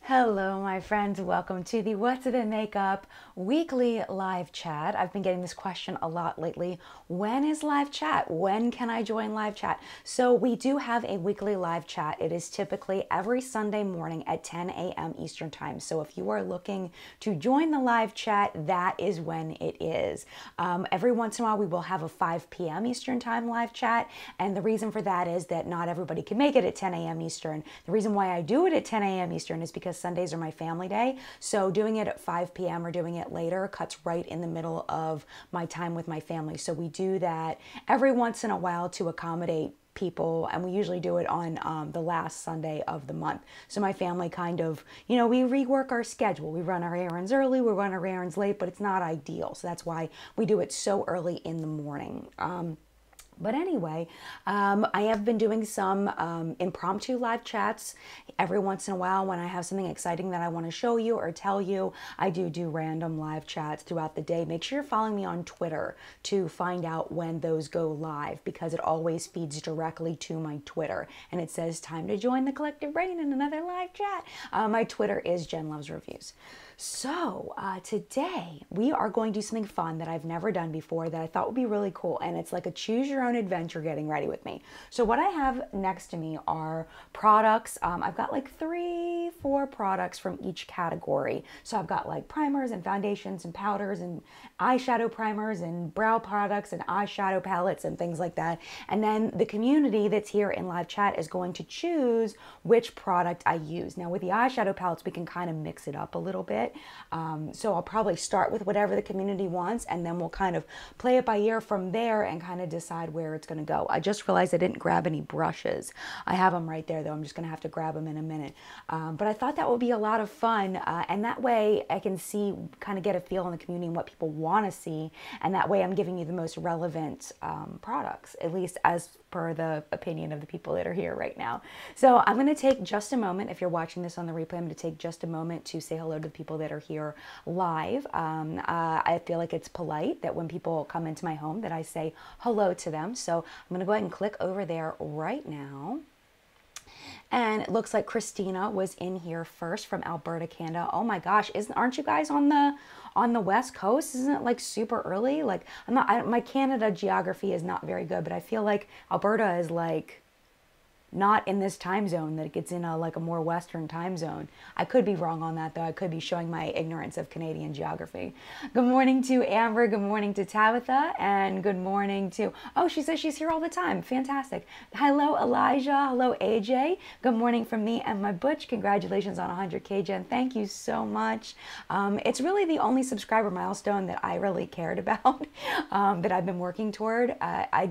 Hello, my friends. Welcome to the What's It in Makeup weekly live chat. I've been getting this question a lot lately. When is live chat? When can I join live chat? So we do have a weekly live chat. It is typically every Sunday morning at 10 a.m. Eastern Time. So if you are looking to join the live chat, that is when it is. Every once in a while, we will have a 5 p.m. Eastern Time live chat. And the reason for that is that not everybody can make it at 10 a.m. Eastern. The reason why I do it at 10 a.m. Eastern is because Sundays are my family day. So doing it at 5 p.m. or doing it later cuts right in the middle of my time with my family. So we do that every once in a while to accommodate people, and we usually do it on the last Sunday of the month. So my family kind of, we rework our schedule. We run our errands early, we run our errands late, but it's not ideal. So that's why we do it so early in the morning. But anyway, I have been doing some impromptu live chats every once in a while when I have something exciting that I want to show you or tell you. I do random live chats throughout the day. Make sure you're following me on Twitter to find out when those go live, because it always feeds directly to my Twitter. And it says, time to join the collective brain in another live chat. My Twitter is jenluvsreviews. So today we are going to do something fun that I've never done before that I thought would be really cool. And it's like a choose your own adventure getting ready with me. So what I have next to me are products. I've got like 3-4 products from each category. So I've got like primers and foundations and powders and eyeshadow primers and brow products and eyeshadow palettes and things like that. And then the community that's here in live chat is going to choose which product I use. Now with the eyeshadow palettes, we can kind of mix it up a little bit. So I'll probably start with whatever the community wants, and then we'll kind of play it by ear from there and kind of decide where it's going to go. I just realized I didn't grab any brushes. I have them right there though. I'm just going to have to grab them in a minute. But I thought that would be a lot of fun. And that way I can see, kind of get a feel in the community and what people want to see. And that way I'm giving you the most relevant products, at least as per the opinion of the people that are here right now. So I'm going to take just a moment. If you're watching this on the replay, I'm going to take just a moment to say hello to the people that are here live. I feel like it's polite that when people come into my home that I say hello to them. So I'm going to go ahead and click over there right now. And it looks like Christina was in here first from Alberta, Canada. Oh my gosh, aren't you guys on the West Coast? Isn't it like super early? Like my Canada geography is not very good, but I feel like Alberta is like not in this time zone, that it gets in like a more Western time zone. I could be wrong on that though. I could be showing my ignorance of Canadian geography. Good morning to Amber. Good morning to Tabitha. And good morning to, oh, she says she's here all the time. Fantastic. Hello, Elijah. Hello, AJ. Good morning from me and my Butch. Congratulations on 100K, Jen. Thank you so much. It's really the only subscriber milestone that I really cared about, that I've been working toward. I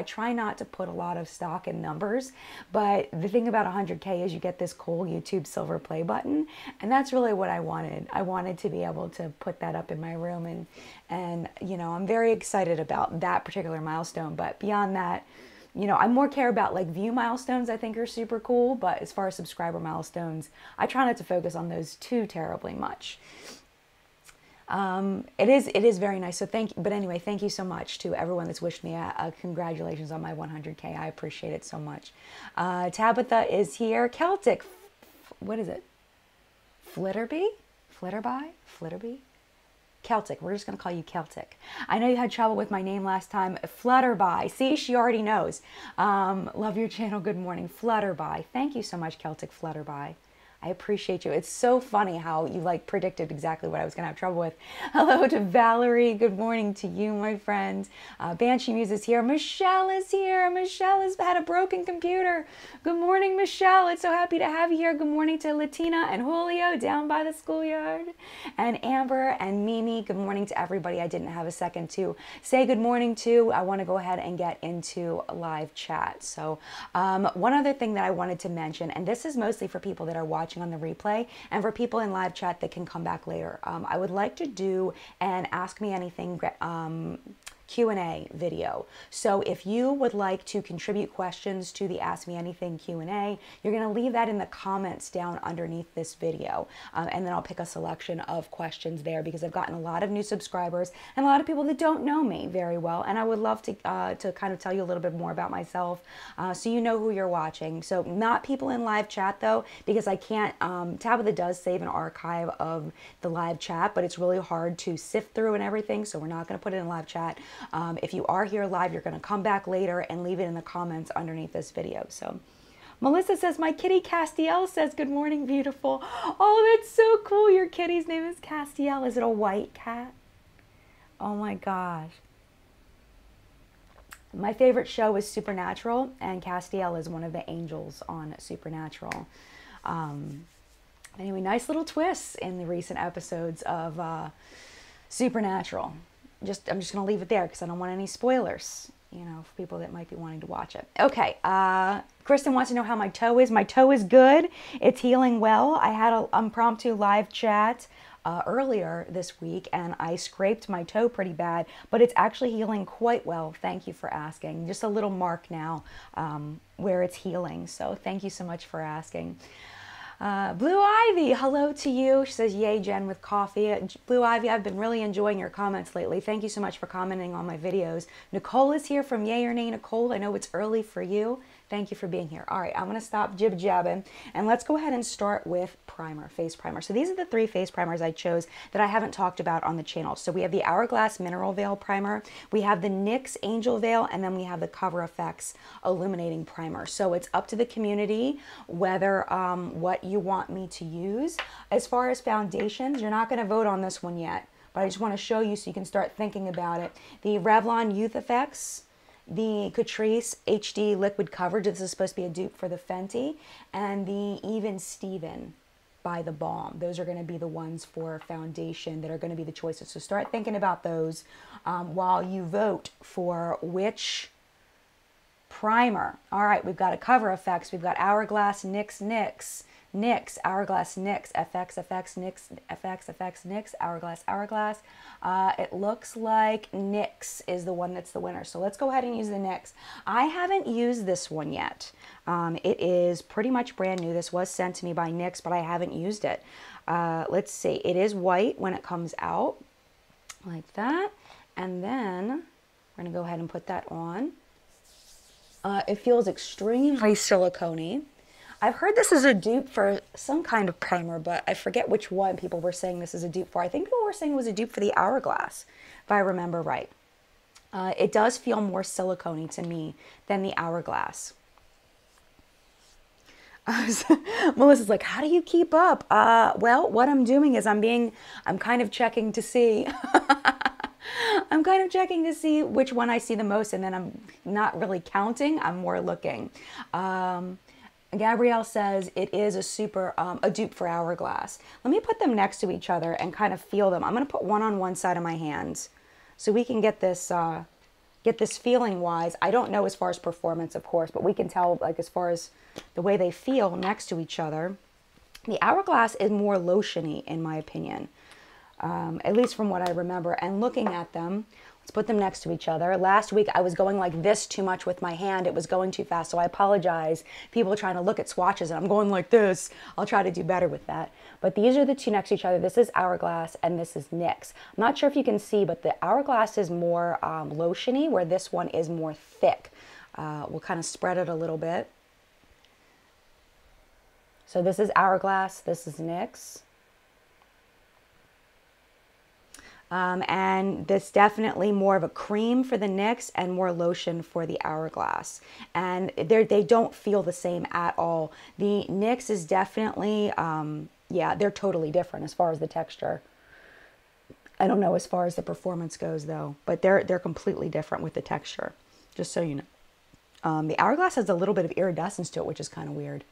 try not to put a lot of stock in numbers. But the thing about 100K is you get this cool YouTube silver play button, and that's really what I wanted. I wanted to be able to put that up in my room, and I'm very excited about that particular milestone. But beyond that, I more care about like view milestones. I think are super cool, but as far as subscriber milestones, I try not to focus on those too terribly much. It is very nice. So thank you so much to everyone that's wished me congratulations on my 100K. I appreciate it so much. Tabitha is here. Celtic, what is it? Flitterby? Celtic. We're just going to call you Celtic. I know you had trouble with my name last time. Flutterby. See, she already knows. Love your channel. Good morning. Flutterby. Thank you so much, Celtic Flutterby. I appreciate you. It's so funny how you like predicted exactly what I was going to have trouble with. Hello to Valerie. Good morning to you, my friend. Banshee Muse is here. Michelle is here. Michelle has had a broken computer. Good morning, Michelle. It's so happy to have you here. Good morning to Latina and Julio down by the schoolyard. And Amber and Mimi. Good morning to everybody. I didn't have a second to say good morning to. I want to go ahead and get into a live chat. So one other thing that I wanted to mention, and this is mostly for people that are watching on the replay and for people in live chat that can come back later. I would like to do an Ask Me Anything Q&A video. So if you would like to contribute questions to the Ask Me Anything Q&A, you're going to leave that in the comments down underneath this video. And then I'll pick a selection of questions there, because I've gotten a lot of new subscribers and a lot of people that don't know me very well. And I would love to kind of tell you a little bit more about myself, so you know who you're watching. So not people in live chat though, because I can't, Tabitha does save an archive of the live chat, but it's really hard to sift through and everything. So we're not going to put it in live chat. If you are here live, you're going to come back later and leave it in the comments underneath this video. So Melissa says, my kitty Castiel says, good morning, beautiful. Oh, that's so cool. Your kitty's name is Castiel. Is it a white cat? Oh my gosh. My favorite show is Supernatural, and Castiel is one of the angels on Supernatural. Anyway, nice little twists in the recent episodes of Supernatural. I'm just going to leave it there because I don't want any spoilers, you know, for people that might be wanting to watch it. Okay, Kristen wants to know how my toe is. My toe is good. It's healing well. I had an impromptu live chat earlier this week, and I scraped my toe pretty bad, but it's actually healing quite well. Thank you for asking. Just a little mark now where it's healing. So thank you so much for asking. Blue Ivy, hello to you. She says, yay, Jen, with coffee. Blue Ivy, I've been really enjoying your comments lately. Thank you so much for commenting on my videos. Nicole is here from Yay or Nay Nicole. I know it's early for you. Thank you for being here. All right, I'm going to stop jib-jabbing, and let's go ahead and start with primer, face primer. So these are the 3 face primers I chose that I haven't talked about on the channel. So we have the Hourglass Mineral Veil Primer, we have the NYX Angel Veil, and then we have the Cover FX Illuminating Primer. So it's up to the community whether what you want me to use. As far as foundations, you're not going to vote on this one yet, but I just want to show you so you can start thinking about it. The Revlon Youth Effects, the Catrice HD Liquid Coverage, this is supposed to be a dupe for the Fenty, and the Even Steven by The Balm. Those are going to be the ones for foundation that are going to be the choices. So start thinking about those while you vote for which primer. All right, we've got a Cover FX, we've got Hourglass, NYX, Hourglass, NYX, FX, NYX, FX, NYX, Hourglass. It looks like NYX is the one that's the winner. So let's go ahead and use the NYX. I haven't used this one yet. It is pretty much brand new. This was sent to me by NYX, but I haven't used it. Let's see. It is white when it comes out, like that. And then we're going to go ahead and put that on. It feels extremely silicone-y. I've heard this is a dupe for some kind of primer, but I forget which one people were saying this is a dupe for. I think people were saying it was a dupe for the Hourglass, if I remember right. It does feel more silicone-y to me than the Hourglass. Melissa's like, how do you keep up? Well, what I'm doing is I'm kind of checking to see. I'm kind of checking to see which one I see the most, and then I'm not really counting. I'm more looking. Gabrielle says it is a dupe for Hourglass. Let me put them next to each other and kind of feel them. I'm going to put one on one side of my hands so we can get this feeling wise. I don't know as far as performance, of course, but we can tell like as far as the way they feel next to each other. The Hourglass is more lotiony in my opinion, at least from what I remember. And looking at them, let's put them next to each other. Last week I was going like this too much with my hand. It was going too fast, so I apologize. People are trying to look at swatches and I'm going like this. I'll try to do better with that. But these are the two next to each other. This is Hourglass and this is NYX. I'm not sure if you can see, but the Hourglass is more lotiony, where this one is more thick. We'll kind of spread it a little bit. So this is Hourglass, this is NYX. And this definitely more of a cream for the NYX and more lotion for the Hourglass. And they don't feel the same at all. The NYX is definitely, yeah, they're totally different as far as the texture. I don't know as far as the performance goes though, but they're completely different with the texture, just so you know. The Hourglass has a little bit of iridescence to it, which is kind of weird.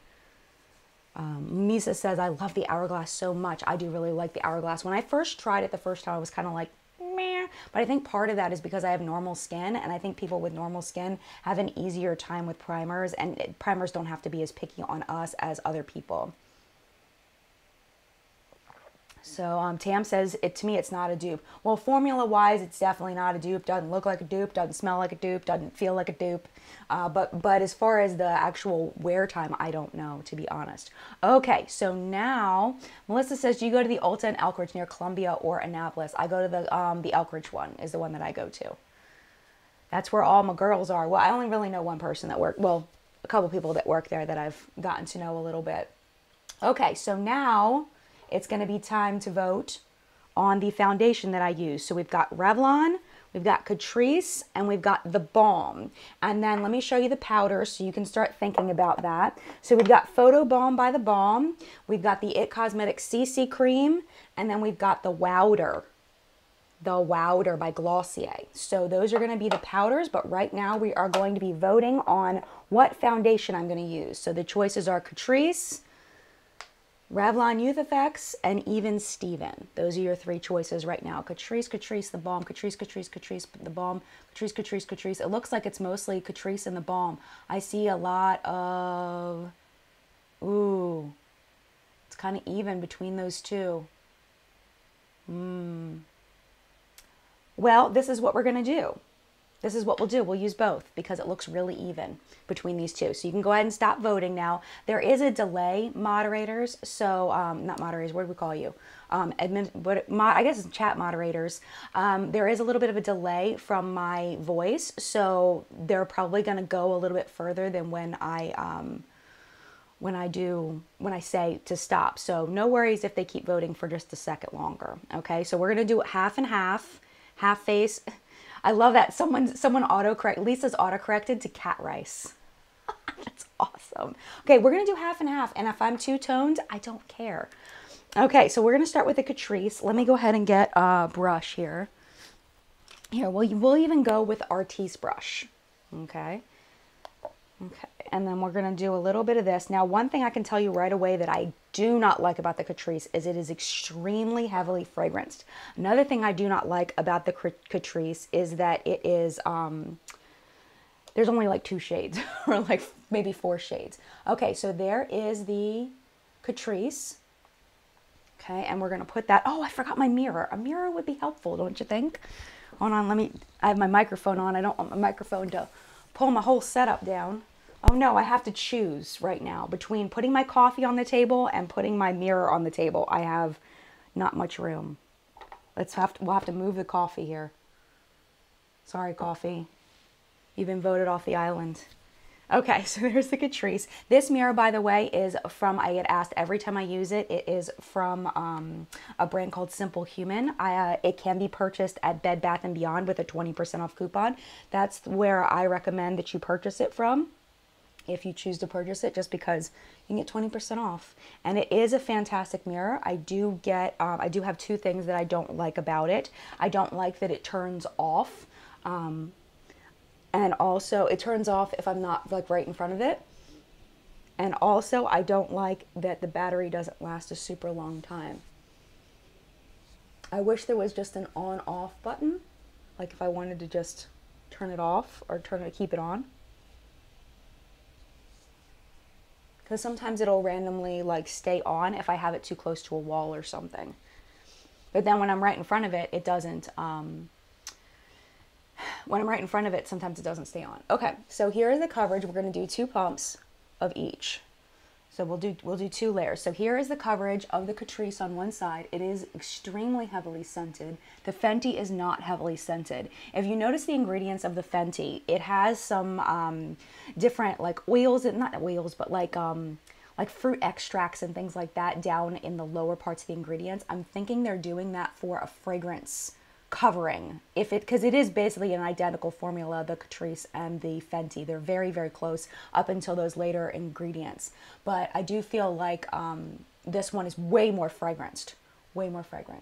Misa says, I love the Hourglass so much. I do really like the Hourglass. When I first tried it the first time, I was kind of like, meh. But I think part of that is because I have normal skin, and I think people with normal skin have an easier time with primers, and primers don't have to be as picky on us as other people. So Tam says, to me, it's not a dupe. Well, formula-wise, it's definitely not a dupe. Doesn't look like a dupe, doesn't smell like a dupe, doesn't feel like a dupe. But as far as the actual wear time, I don't know, to be honest. Okay, so now, Melissa says, do you go to the Ulta in Elkridge near Columbia or Annapolis? I go to the Elkridge one, is the one that I go to. That's where all my girls are. Well, I only really know one person that worked, well, a couple people that work there that I've gotten to know a little bit. Okay, so now it's going to be time to vote on the foundation that I use. So we've got Revlon, we've got Catrice, and we've got the Balm. And then let me show you the powders so you can start thinking about that. So we've got Photo Balm by the Balm, we've got the It Cosmetics CC Cream, and then we've got the Wowder by Glossier. So those are going to be the powders, but right now we are going to be voting on what foundation I'm going to use. So the choices are Catrice, Revlon Youth Effects, and Even Steven. Those are your three choices right now. Catrice, Catrice, the Balm, Catrice, Catrice, Catrice, the Balm, Catrice, Catrice, Catrice. It looks like it's mostly Catrice and the Balm. I see a lot of, ooh, it's kind of even between those two. Well, this is what we're going to do. This is what we'll do. We'll use both because it looks really even between these two. So you can go ahead and stop voting now. There is a delay, moderators. So, not moderators, what do we call you? I guess it's chat moderators. There is a little bit of a delay from my voice. So they're probably going to go a little bit further than when I say to stop. So no worries if they keep voting for just a second longer. Okay, so we're going to do it half and half face. I love that someone autocorrect, Lisa's autocorrected to cat rice. That's awesome. Okay, we're gonna do half and half, and if I'm two-toned, I don't care. Okay, so we're gonna start with the Catrice. Let me go ahead and get a brush here. Here, we'll even go with Artiste brush. Okay. Okay, and then we're going to do a little bit of this. Now, one thing I can tell you right away that I do not like about the Catrice is it is extremely heavily fragranced. Another thing I do not like about the Catrice is that it is, there's only like 2 shades or like maybe 4 shades. Okay, so there is the Catrice. Okay, and we're going to put that, oh, I forgot my mirror. A mirror would be helpful, don't you think? Hold on, I have my microphone on. I don't want my microphone to pull my whole setup down. Oh no, I have to choose right now between putting my coffee on the table and putting my mirror on the table. I have not much room. We'll have to move the coffee here. Sorry, coffee. You've been voted off the island. Okay, so there's the Catrice. This mirror, by the way, is from, I get asked every time I use it, it is from a brand called Simple Human. It can be purchased at Bed Bath & Beyond with a 20% off coupon. That's where I recommend that you purchase it from, if you choose to purchase it, just because you can get 20% off. And it is a fantastic mirror. I do have 2 things that I don't like about it. I don't like that it turns off. And also, it turns off if I'm not like right in front of it. And also, I don't like that the battery doesn't last a super long time. I wish there was just an on-off button. Like if I wanted to just turn it off or keep it on. Because sometimes it'll randomly like stay on if I have it too close to a wall or something. But then when I'm right in front of it, it doesn't. When I'm right in front of it, sometimes it doesn't stay on. Okay, so here is the coverage. We're going to do 2 pumps of each. So we'll do 2 layers. So here is the coverage of the Catrice on one side. It is extremely heavily scented. The Fenty is not heavily scented. If you notice the ingredients of the Fenty, it has some different like oils, not oils, but like fruit extracts and things like that down in the lower parts of the ingredients. I'm thinking they're doing that for a fragrance covering, because it is basically an identical formula, the Catrice and the Fenty. They're very, very close up until those later ingredients. But I do feel like this one is way more fragranced.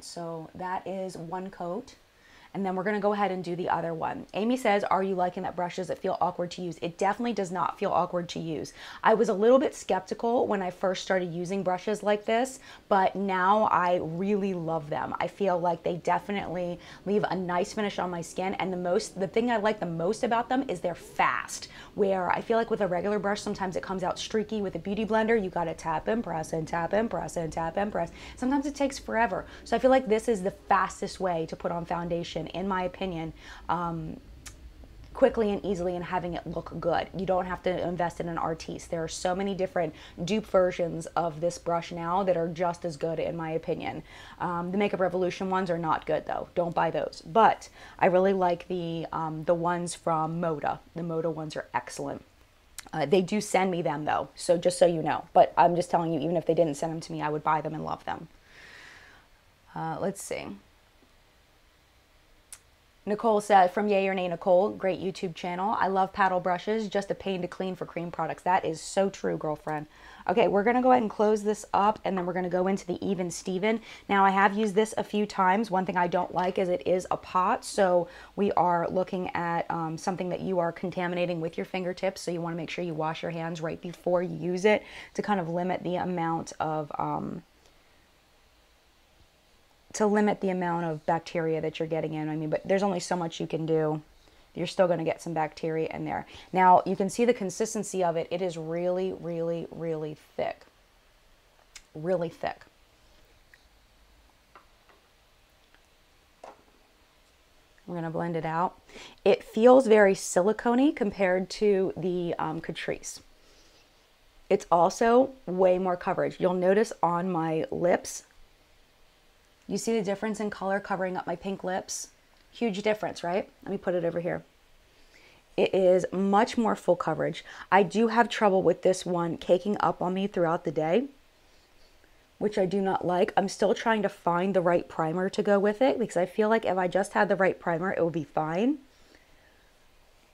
So that is 1 coat. And then we're going to go ahead and do the other one. Amy says, are you liking that brushes that feel awkward to use? It definitely does not feel awkward to use. I was a little bit skeptical when I first started using brushes like this, but now I really love them. I feel like they definitely leave a nice finish on my skin. And the thing I like the most about them is they're fast, where I feel like with a regular brush, sometimes it comes out streaky. With a beauty blender, you got to tap and press and tap and press and tap and press. Sometimes it takes forever. So I feel like this is the fastest way to put on foundation, in my opinion, quickly and easily, and having it look good. You don't have to invest in an artiste. There are so many different dupe versions of this brush now that are just as good, in my opinion. The Makeup Revolution ones are not good though. Don't buy those. But I really like the ones from Moda. The Moda ones are excellent. They do send me them though, so just so you know. But I'm just telling you, even if they didn't send them to me, I would buy them and love them. Let's see. Nicole said, from Yay or Nay Nicole, great YouTube channel. I love paddle brushes, just a pain to clean for cream products. That is so true, girlfriend. Okay, we're going to go ahead and close this up, and then we're going to go into the Even Steven. Now, I have used this a few times. One thing I don't like is it is a pot, so we are looking at something that you are contaminating with your fingertips, so you want to make sure you wash your hands right before you use it to kind of limit the amount of bacteria that you're getting in. I mean, but there's only so much you can do. You're still going to get some bacteria in there. Now, you can see the consistency of it. It is really, really, really thick. Really thick. We're going to blend it out. It feels very silicone-y compared to the Catrice. It's also way more coverage. You'll notice on my lips, you see the difference in color covering up my pink lips? Huge difference, right? Let me put it over here. It is much more full coverage. I do have trouble with this one caking up on me throughout the day, which I do not like. I'm still trying to find the right primer to go with it, because I feel like if I just had the right primer, it would be fine.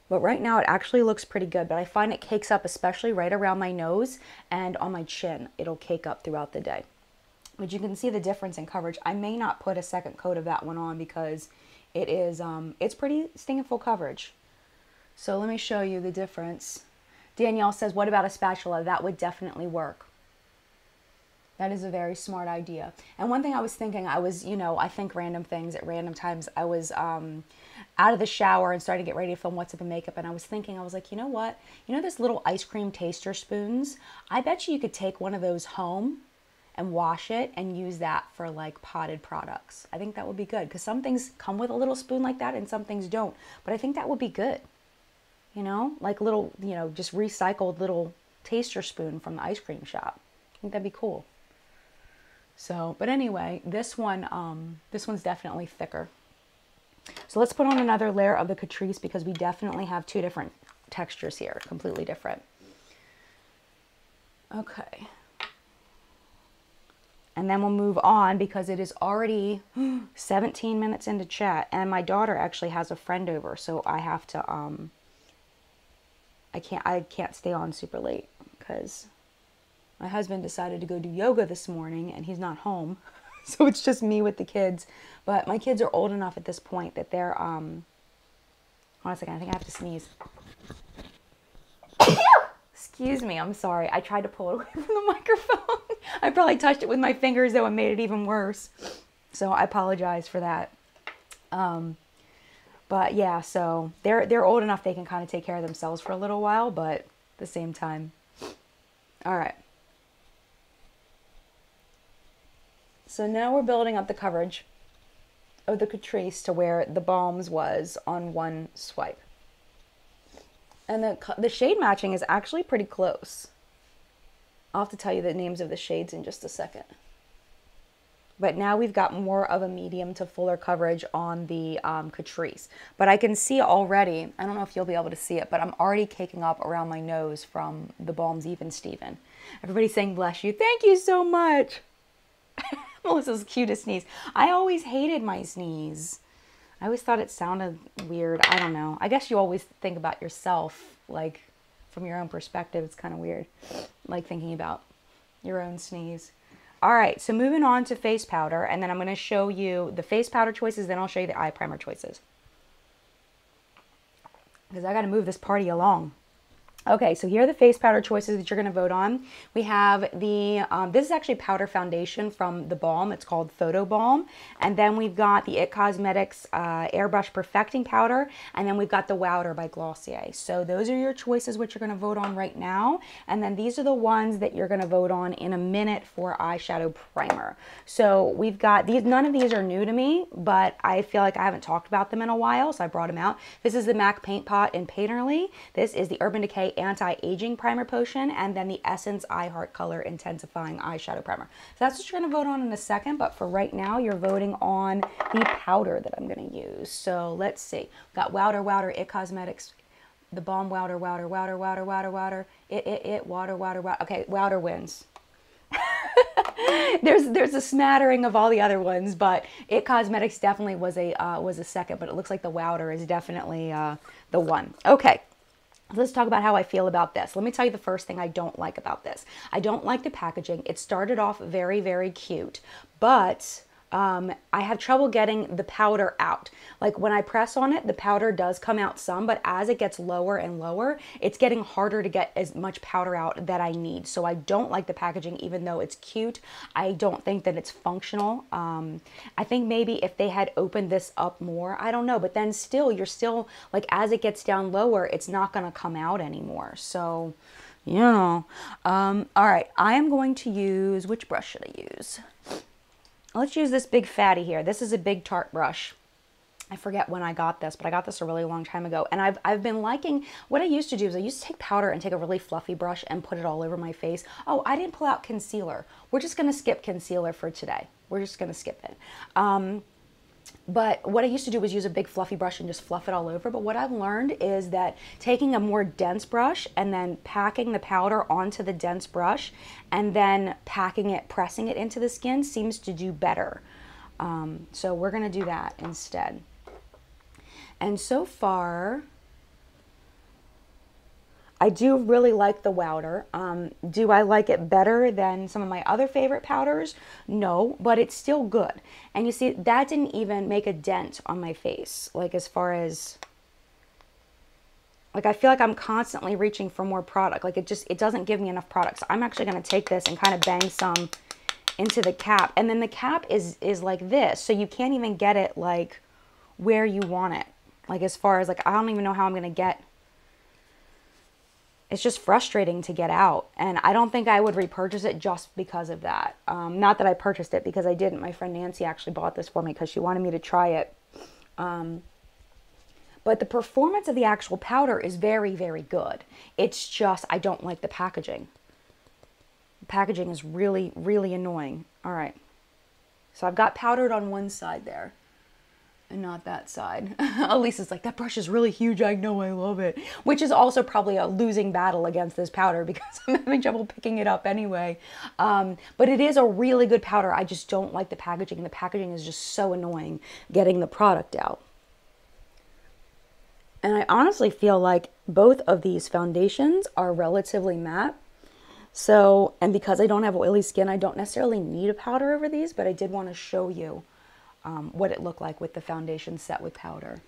But right now it actually looks pretty good, but I find it cakes up, especially right around my nose and on my chin. It'll cake up throughout the day. But you can see the difference in coverage. I may not put a second coat of that one on because it is, it's pretty stinking full coverage. So let me show you the difference. Danielle says, what about a spatula? That would definitely work. That is a very smart idea. And one thing I was thinking, I was, you know, I think random things at random times. I was out of the shower and started to get ready to film What's Up in Makeup. And I was thinking, I was like, you know what? You know those little ice cream taster spoons? I bet you could take one of those home and wash it and use that for like potted products. I think that would be good, because some things come with a little spoon like that and some things don't. But I think that would be good. You know, like little, you know, just recycled little taster spoon from the ice cream shop. I think that'd be cool. So, but anyway, this one's definitely thicker. So let's put on another layer of the Catrice, because we definitely have two different textures here, completely different. Okay. And then we'll move on, because it is already 17 minutes into chat, and my daughter actually has a friend over, so I have to, I can't stay on super late, because my husband decided to go do yoga this morning and he's not home. So it's just me with the kids. But my kids are old enough at this point that they're, hold on a second, I think I have to sneeze. Excuse me, I'm sorry. I tried to pull it away from the microphone. I probably touched it with my fingers, though, and made it even worse. So I apologize for that. But yeah, so they're old enough they can kind of take care of themselves for a little while, but at the same time. All right. So now we're building up the coverage of the Catrice to where the Balms was on one swipe. And the shade matching is actually pretty close. I'll have to tell you the names of the shades in just a second. But now we've got more of a medium to fuller coverage on the Catrice. But I can see already, I don't know if you'll be able to see it, but I'm already caking up around my nose from the Balms Even Steven. Everybody's saying bless you. Thank you so much. Melissa's cutest sneeze. I always hated my sneeze. I always thought it sounded weird. I don't know. I guess you always think about yourself, like, from your own perspective. It's kind of weird, like thinking about your own sneeze. All right, so moving on to face powder, and then I'm going to show you the face powder choices, then I'll show you the eye primer choices. Because I got to move this party along. Okay, so here are the face powder choices that you're going to vote on. We have the, this is actually powder foundation from the Balm. It's called Photo Balm. And then we've got the It Cosmetics Airbrush Perfecting Powder. And then we've got the Wowder by Glossier. So those are your choices, which you're going to vote on right now. And then these are the ones that you're going to vote on in a minute for eyeshadow primer. So we've got these, none of these are new to me, but I feel like I haven't talked about them in a while, so I brought them out. This is the MAC Paint Pot in Painterly. This is the Urban Decay Anti-Aging Primer Potion, and then the Essence I Heart Color Intensifying Eyeshadow Primer. So that's what you're going to vote on in a second, but for right now, you're voting on the powder that I'm going to use. So let's see. We've got Wowder, It Cosmetics, the Balm Wowder, Wowder, Wowder. Okay, Wowder wins. There's a smattering of all the other ones, but It Cosmetics definitely was a second, but it looks like the Wowder is definitely the one. Okay. Let's talk about how I feel about this. Let me tell you the first thing I don't like about this. I don't like the packaging. It started off very, very cute, but I have trouble getting the powder out. Like when I press on it, the powder does come out some, but as it gets lower and lower, it's getting harder to get as much powder out that I need. So I don't like the packaging, even though it's cute. I don't think that it's functional. I think maybe if they had opened this up more, I don't know, but then still, you're still like, as it gets down lower, it's not going to come out anymore. So, you know, all right, I am going to use, which brush should I use? Let's use this big fatty here. This is a big Tarte brush. I forget when I got this, but I got this a really long time ago. And I've been liking, what I used to do is I used to take powder and take a really fluffy brush and put it all over my face. Oh, I didn't pull out concealer. We're just going to skip concealer for today. We're just going to skip it. But what I used to do was use a big fluffy brush and just fluff it all over. But what I've learned is that taking a more dense brush and then packing the powder onto the dense brush and then packing it, pressing it into the skin seems to do better. So we're going to do that instead. And so far, I do really like the Wowder. Do I like it better than some of my other favorite powders? No, but it's still good. And you see, that didn't even make a dent on my face. Like as far as, like I feel like I'm constantly reaching for more product. Like it doesn't give me enough product. So I'm actually going to take this and kind of bang some into the cap. And then the cap is like this. So you can't even get it like where you want it. Like as far as like, I don't even know how I'm going to get. It's just frustrating to get out. And I don't think I would repurchase it just because of that. Not that I purchased it, because I didn't. My friend Nancy actually bought this for me because she wanted me to try it. But the performance of the actual powder is very, very good. It's just, I don't like the packaging. The packaging is really, really annoying. All right. So I've got powdered on one side there. And not that side. Elisa's like, that brush is really huge. I know, I love it. Which is also probably a losing battle against this powder because I'm having trouble picking it up anyway. But it is a really good powder. I just don't like the packaging. The packaging is just so annoying getting the product out. And I honestly feel like both of these foundations are relatively matte. So, and because I don't have oily skin, I don't necessarily need a powder over these, but I did want to show you what it looked like with the foundation set with powder.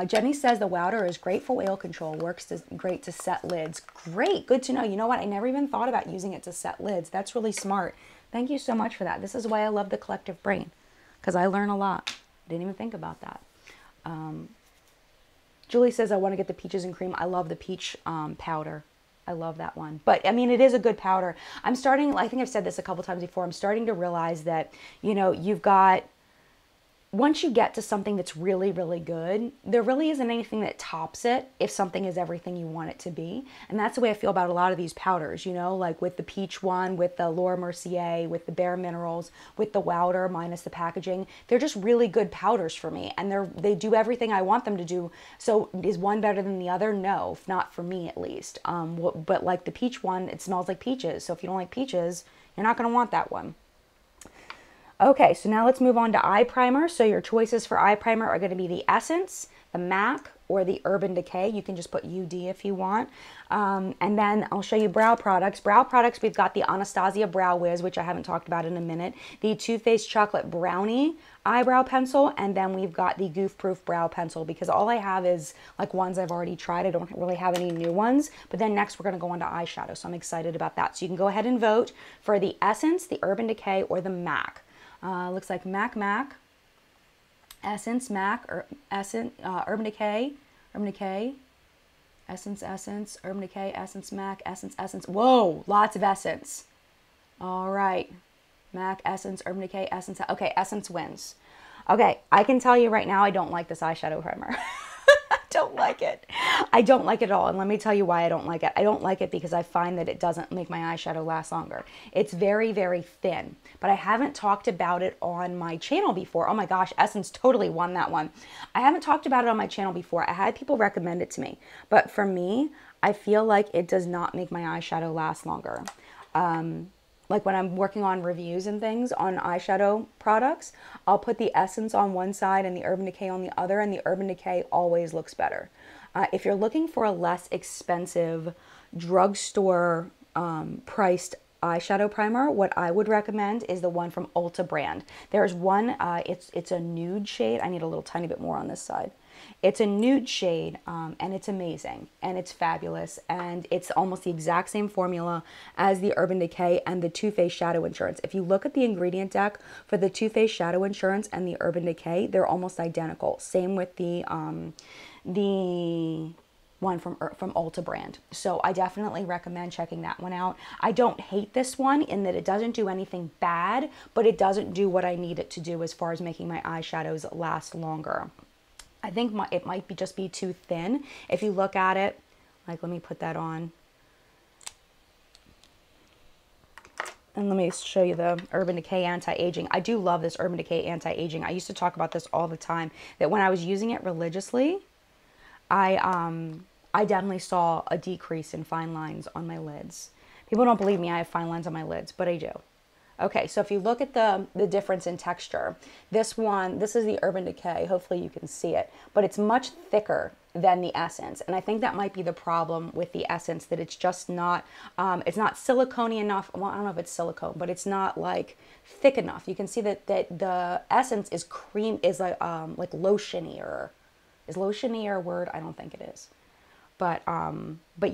Jenny says the Wowder is great for oil control, works great to set lids. Great, good to know. You know what? I never even thought about using it to set lids. That's really smart. Thank you so much for that. This is why I love the collective brain, because I learn a lot. Didn't even think about that. Julie says I want to get the peaches and cream. I love the peach powder. I love that one. But I mean, it is a good powder. I'm starting, I think I've said this a couple times before, I'm starting to realize that, you know, you've got, once you get to something that's really, really good, there really isn't anything that tops it if something is everything you want it to be. And that's the way I feel about a lot of these powders, you know, like with the peach one, with the Laura Mercier, with the Bare Minerals, with the Wowder minus the packaging. They're just really good powders for me. And they do everything I want them to do. So is one better than the other? No, not for me at least. But like the peach one, it smells like peaches. So if you don't like peaches, you're not going to want that one. Okay, so now let's move on to eye primer. So your choices for eye primer are going to be the Essence, the MAC, or the Urban Decay. You can just put UD if you want. And then I'll show you brow products. Brow products, we've got the Anastasia Brow Wiz, which I haven't talked about in a minute. The Too Faced Chocolate Brownie eyebrow pencil. And then we've got the Goof Proof Brow Pencil, because all I have is like ones I've already tried. I don't really have any new ones. But then next we're going to go on to eyeshadow. So I'm excited about that. So you can go ahead and vote for the Essence, the Urban Decay, or the MAC. Looks like MAC, Essence, MAC, or Essence, Urban Decay, Essence, Urban Decay, Essence, MAC, Essence. Whoa, lots of Essence. All right. MAC, Essence, Urban Decay, Essence. Okay, Essence wins. Okay, I can tell you right now, I don't like this eyeshadow primer. I don't like it. I don't like it at all. And let me tell you why I don't like it. I don't like it because I find that it doesn't make my eyeshadow last longer. It's very, very thin. But I haven't talked about it on my channel before. Oh my gosh, Essence totally won that one. I haven't talked about it on my channel before. I had people recommend it to me. But for me, I feel like it does not make my eyeshadow last longer. Like when I'm working on reviews and things on eyeshadow products, I'll put the Essence on one side and the Urban Decay on the other, and the Urban Decay always looks better. If you're looking for a less expensive drugstore priced eyeshadow primer, what I would recommend is the one from Ulta brand. There's one, it's a nude shade. I need a little tiny bit more on this side. It's a nude shade, and it's amazing, and it's fabulous, and it's almost the exact same formula as the Urban Decay and the Too Faced Shadow Insurance. If you look at the ingredient deck for the Too Faced Shadow Insurance and the Urban Decay, they're almost identical. Same with the one from Ulta brand. So I definitely recommend checking that one out. I don't hate this one in that it doesn't do anything bad, but it doesn't do what I need it to do as far as making my eyeshadows last longer. I think it might just be too thin. If you look at it, like, let me put that on. And let me show you the Urban Decay Anti-Aging. I do love this Urban Decay Anti-Aging. I used to talk about this all the time, that when I was using it religiously, I definitely saw a decrease in fine lines on my lids. People don't believe me, I have fine lines on my lids, but I do. Okay, so if you look at the difference in texture, this is the Urban Decay. Hopefully you can see it, but it's much thicker than the Essence. And I think that might be the problem with the Essence, that it's just not, it's not silicone-y enough. Well, I don't know if it's silicone, but it's not like thick enough. You can see that the Essence is like lotiony, is lotiony a word? I don't think it is. But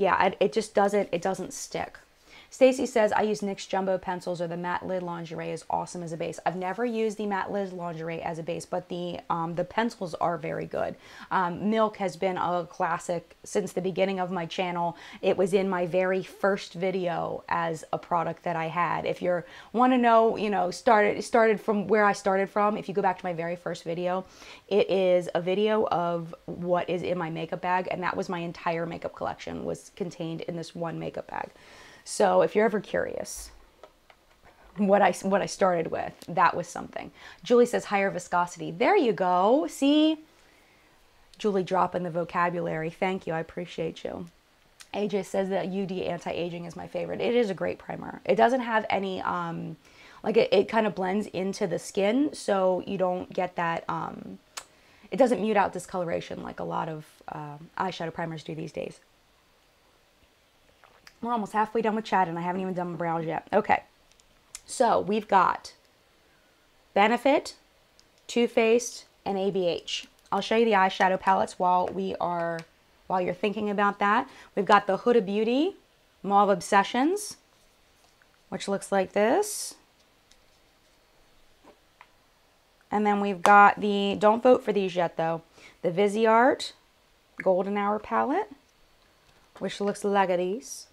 yeah, it just doesn't stick. Stacy says, I use NYX Jumbo Pencils, or the Matte Lid Lingerie is awesome as a base. I've never used the Matte Lid Lingerie as a base, but the pencils are very good. Milk has been a classic since the beginning of my channel. It was in my very first video as a product that I had. If you want to know, you know, started from where I started from, if you go back to my very first video, it is a video of what is in my makeup bag, and that was my entire makeup collection was contained in this one makeup bag. So if you're ever curious what I started with, that was something. Julie says higher viscosity. There you go. See? Julie dropping the vocabulary. Thank you. I appreciate you. AJ says that UD Anti-Aging is my favorite. It is a great primer. It doesn't have any, like it kind of blends into the skin, so you don't get that, it doesn't mute out discoloration like a lot of eyeshadow primers do these days. We're almost halfway done with chat, and I haven't even done my brows yet. Okay, so we've got Benefit, Too Faced, and ABH. I'll show you the eyeshadow palettes while you're thinking about that. We've got the Huda Beauty Mauve Obsessions, which looks like this. And then we've got the, don't vote for these yet though, the Viseart Golden Hour palette, which looks like these.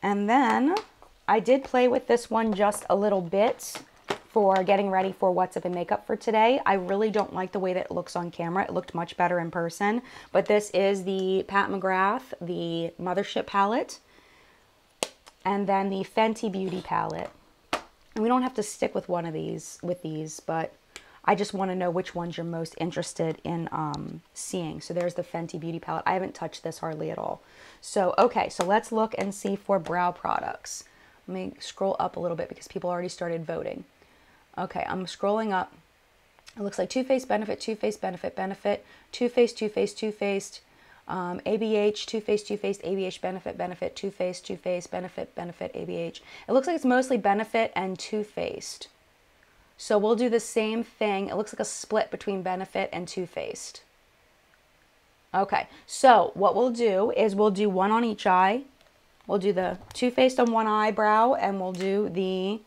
And then I did play with this one just a little bit for getting ready for What's Up in Makeup for today. I really don't like the way that it looks on camera. It looked much better in person. But this is the Pat McGrath, the Mothership palette, and then the Fenty Beauty palette. And we don't have to stick with one of these, but I just want to know which ones you're most interested in seeing. So there's the Fenty Beauty palette. I haven't touched this hardly at all. So, okay, so let's look and see for brow products. Let me scroll up a little bit because people already started voting. Okay, I'm scrolling up. It looks like Too Faced Benefit, Too Faced Benefit, Benefit, Too Faced, Too Faced, Too Faced, ABH, Too Faced, Too Faced, ABH, Benefit, Benefit, Too Faced, Too Faced, Benefit, Benefit, ABH. It looks like it's mostly Benefit and Too Faced. So we'll do the same thing. It looks like a split between Benefit and Too Faced. Okay, so what we'll do is we'll do one on each eye. We'll do the Too Faced on one eyebrow, and we'll do the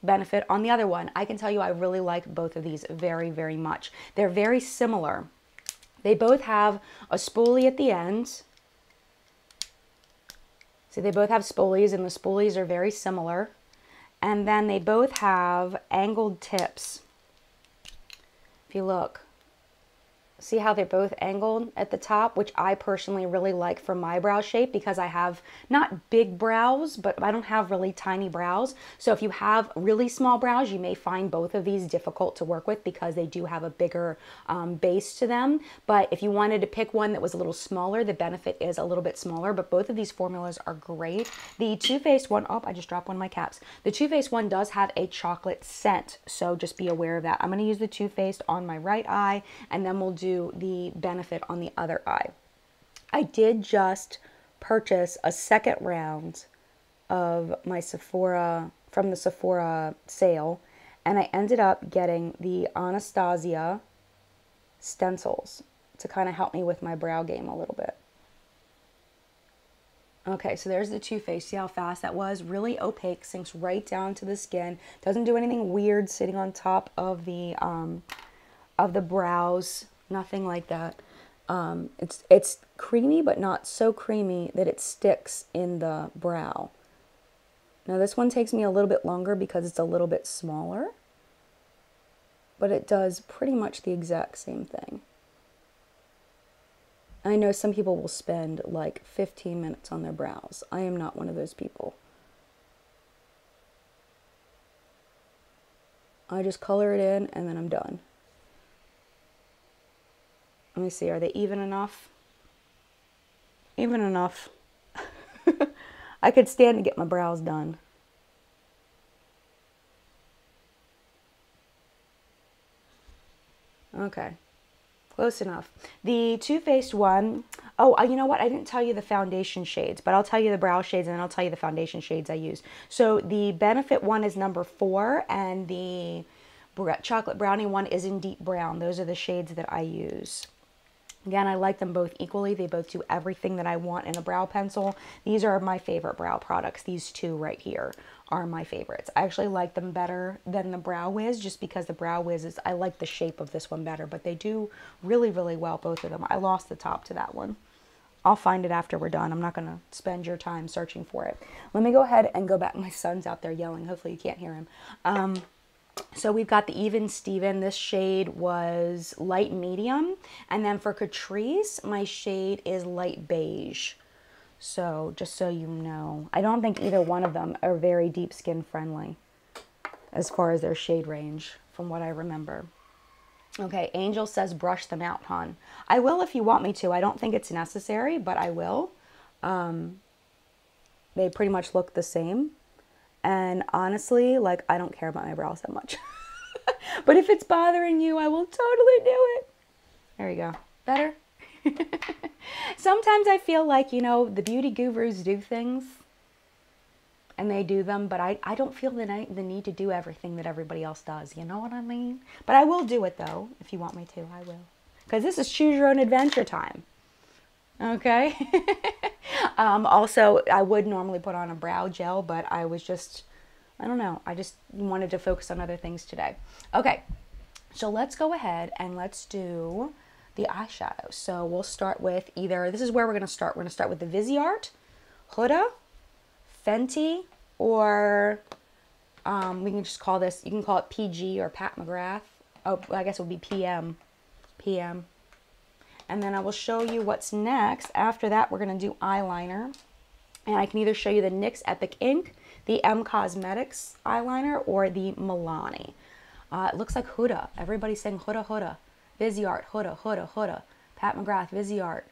Benefit on the other one. I can tell you I really like both of these very, very much. They're very similar. They both have a spoolie at the end. See, they both have spoolies, and the spoolies are very similar. And then they both have angled tips. If you look, see how they're both angled at the top, which I personally really like for my brow shape because I have not big brows, but I don't have really tiny brows. So if you have really small brows, you may find both of these difficult to work with because they do have a bigger base to them. But if you wanted to pick one that was a little smaller, the Benefit is a little bit smaller, but both of these formulas are great. The Too Faced one, oh, I just dropped one of my caps. The Too Faced one does have a chocolate scent, so just be aware of that. I'm going to use the Too Faced on my right eye, and then we'll do the Benefit on the other eye. I did just purchase a second round of my Sephora, from the Sephora sale, and I ended up getting the Anastasia stencils to kind of help me with my brow game a little bit. Okay, so there's the Too Faced. See how fast that was? Really opaque, sinks right down to the skin. Doesn't do anything weird sitting on top of the brows. Nothing like that. It's creamy, but not so creamy that it sticks in the brow. Now this one takes me a little bit longer because it's a little bit smaller, but it does pretty much the exact same thing. I know some people will spend like 15 minutes on their brows. I am not one of those people. I just color it in and then I'm done. Let me see, are they even enough? Even enough. I could stand to get my brows done. Okay, close enough. The Too Faced one, oh, you know what? I didn't tell you the foundation shades, but I'll tell you the brow shades and then I'll tell you the foundation shades I use. So the Benefit one is number 4 and the chocolate brownie one is in deep brown. Those are the shades that I use. Again, I like them both equally. They both do everything that I want in a brow pencil. These are my favorite brow products. These two right here are my favorites. I actually like them better than the Brow Wiz just because the Brow Wiz is, I like the shape of this one better, but they do really, really well, both of them. I lost the top to that one. I'll find it after we're done. I'm not going to spend your time searching for it. Let me go ahead and go back. My son's out there yelling. Hopefully you can't hear him. So we've got the Even Steven. This shade was light medium. And then for Catrice, my shade is light beige. So just so you know, I don't think either one of them are very deep skin friendly as far as their shade range from what I remember. Okay, Angel says brush them out, hon. I will if you want me to. I don't think it's necessary, but I will. They pretty much look the same. And honestly, like, I don't care about my brows that much. But if it's bothering you, I will totally do it. There you go. Better? Sometimes I feel like, you know, the beauty gurus do things. And they do them. But I don't feel the need to do everything that everybody else does. You know what I mean? But I will do it, though. If you want me to, I will. Because this is choose your own adventure time. Okay? Also, I would normally put on a brow gel, but I was just, I don't know. I just wanted to focus on other things today. Okay, so let's go ahead and let's do the eyeshadow. So we'll start with either, this is where we're going to start. We're going to start with the Viseart, Huda, Fenty, or we can just call this, you can call it PG or Pat McGrath. Oh, I guess it would be PM. And then I will show you what's next. After that, we're going to do eyeliner. And I can either show you the NYX Epic Ink, the M Cosmetics eyeliner, or the Milani. It looks like Huda. Everybody's saying Huda, Huda. Viseart, Huda, Huda, Huda. Pat McGrath, Viseart.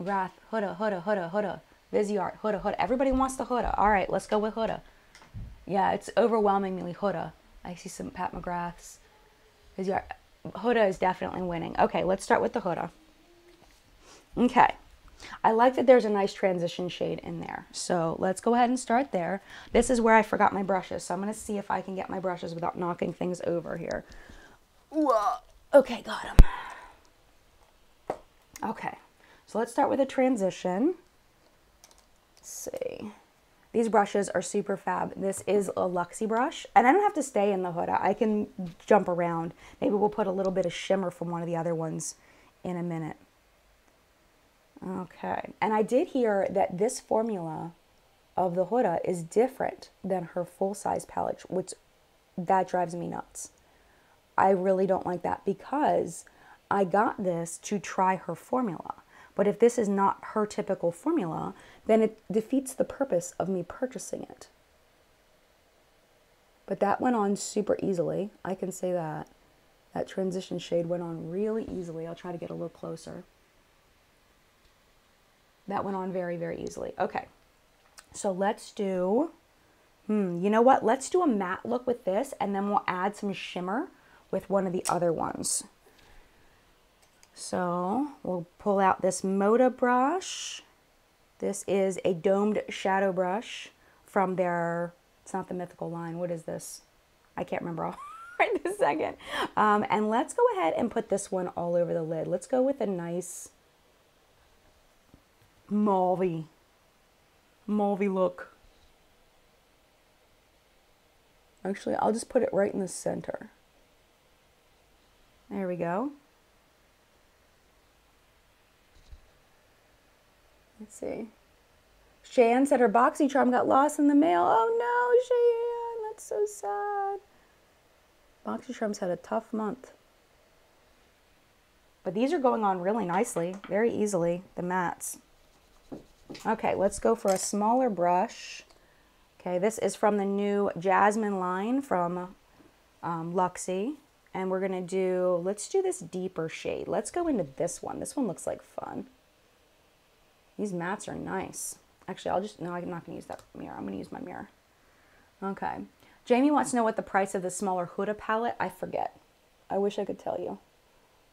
McGrath, Huda, Huda, Huda, Huda. Viseart, Huda, Huda. Everybody wants the Huda. All right, let's go with Huda. Yeah, it's overwhelmingly Huda. I see some Pat McGraths. Viseart. Huda is definitely winning. Okay, let's start with the Huda. Okay. I like that there's a nice transition shade in there. So let's go ahead and start there. This is where I forgot my brushes. So I'm going to see if I can get my brushes without knocking things over here. Whoa. Okay, got them. Okay, so let's start with a transition. Let's see. These brushes are super fab. This is a Luxie brush, and I don't have to stay in the Huda. I can jump around. Maybe we'll put a little bit of shimmer from one of the other ones in a minute. Okay, and I did hear that this formula of the Huda is different than her full-size palette, which that drives me nuts. I really don't like that because I got this to try her formula. But if this is not her typical formula, then it defeats the purpose of me purchasing it. But that went on super easily. I can say that. That transition shade went on really easily. I'll try to get a little closer. That went on very, very easily. Okay, so let's do, you know what? Let's do a matte look with this, and then we'll add some shimmer with one of the other ones. So we'll pull out this Moda brush. This is a domed shadow brush from their, it's not the Mythical line. What is this? I can't remember right this second. And let's go ahead and put this one all over the lid. Let's go with a nice mauvey look. Actually, I'll just put it right in the center. There we go. Let's see. Shan said her BoxyCharm got lost in the mail. Oh no, Shan, that's so sad. BoxyCharm's had a tough month. But these are going on really nicely, very easily, the mattes. Okay, let's go for a smaller brush. Okay, this is from the new Jasmine line from Luxie. And we're gonna do, let's do this deeper shade. Let's go into this one. This one looks like fun. These mattes are nice. Actually, no, I'm not gonna use that mirror. I'm gonna use my mirror. Okay. Jamie wants to know what the price of the smaller Huda palette. I forget. I wish I could tell you.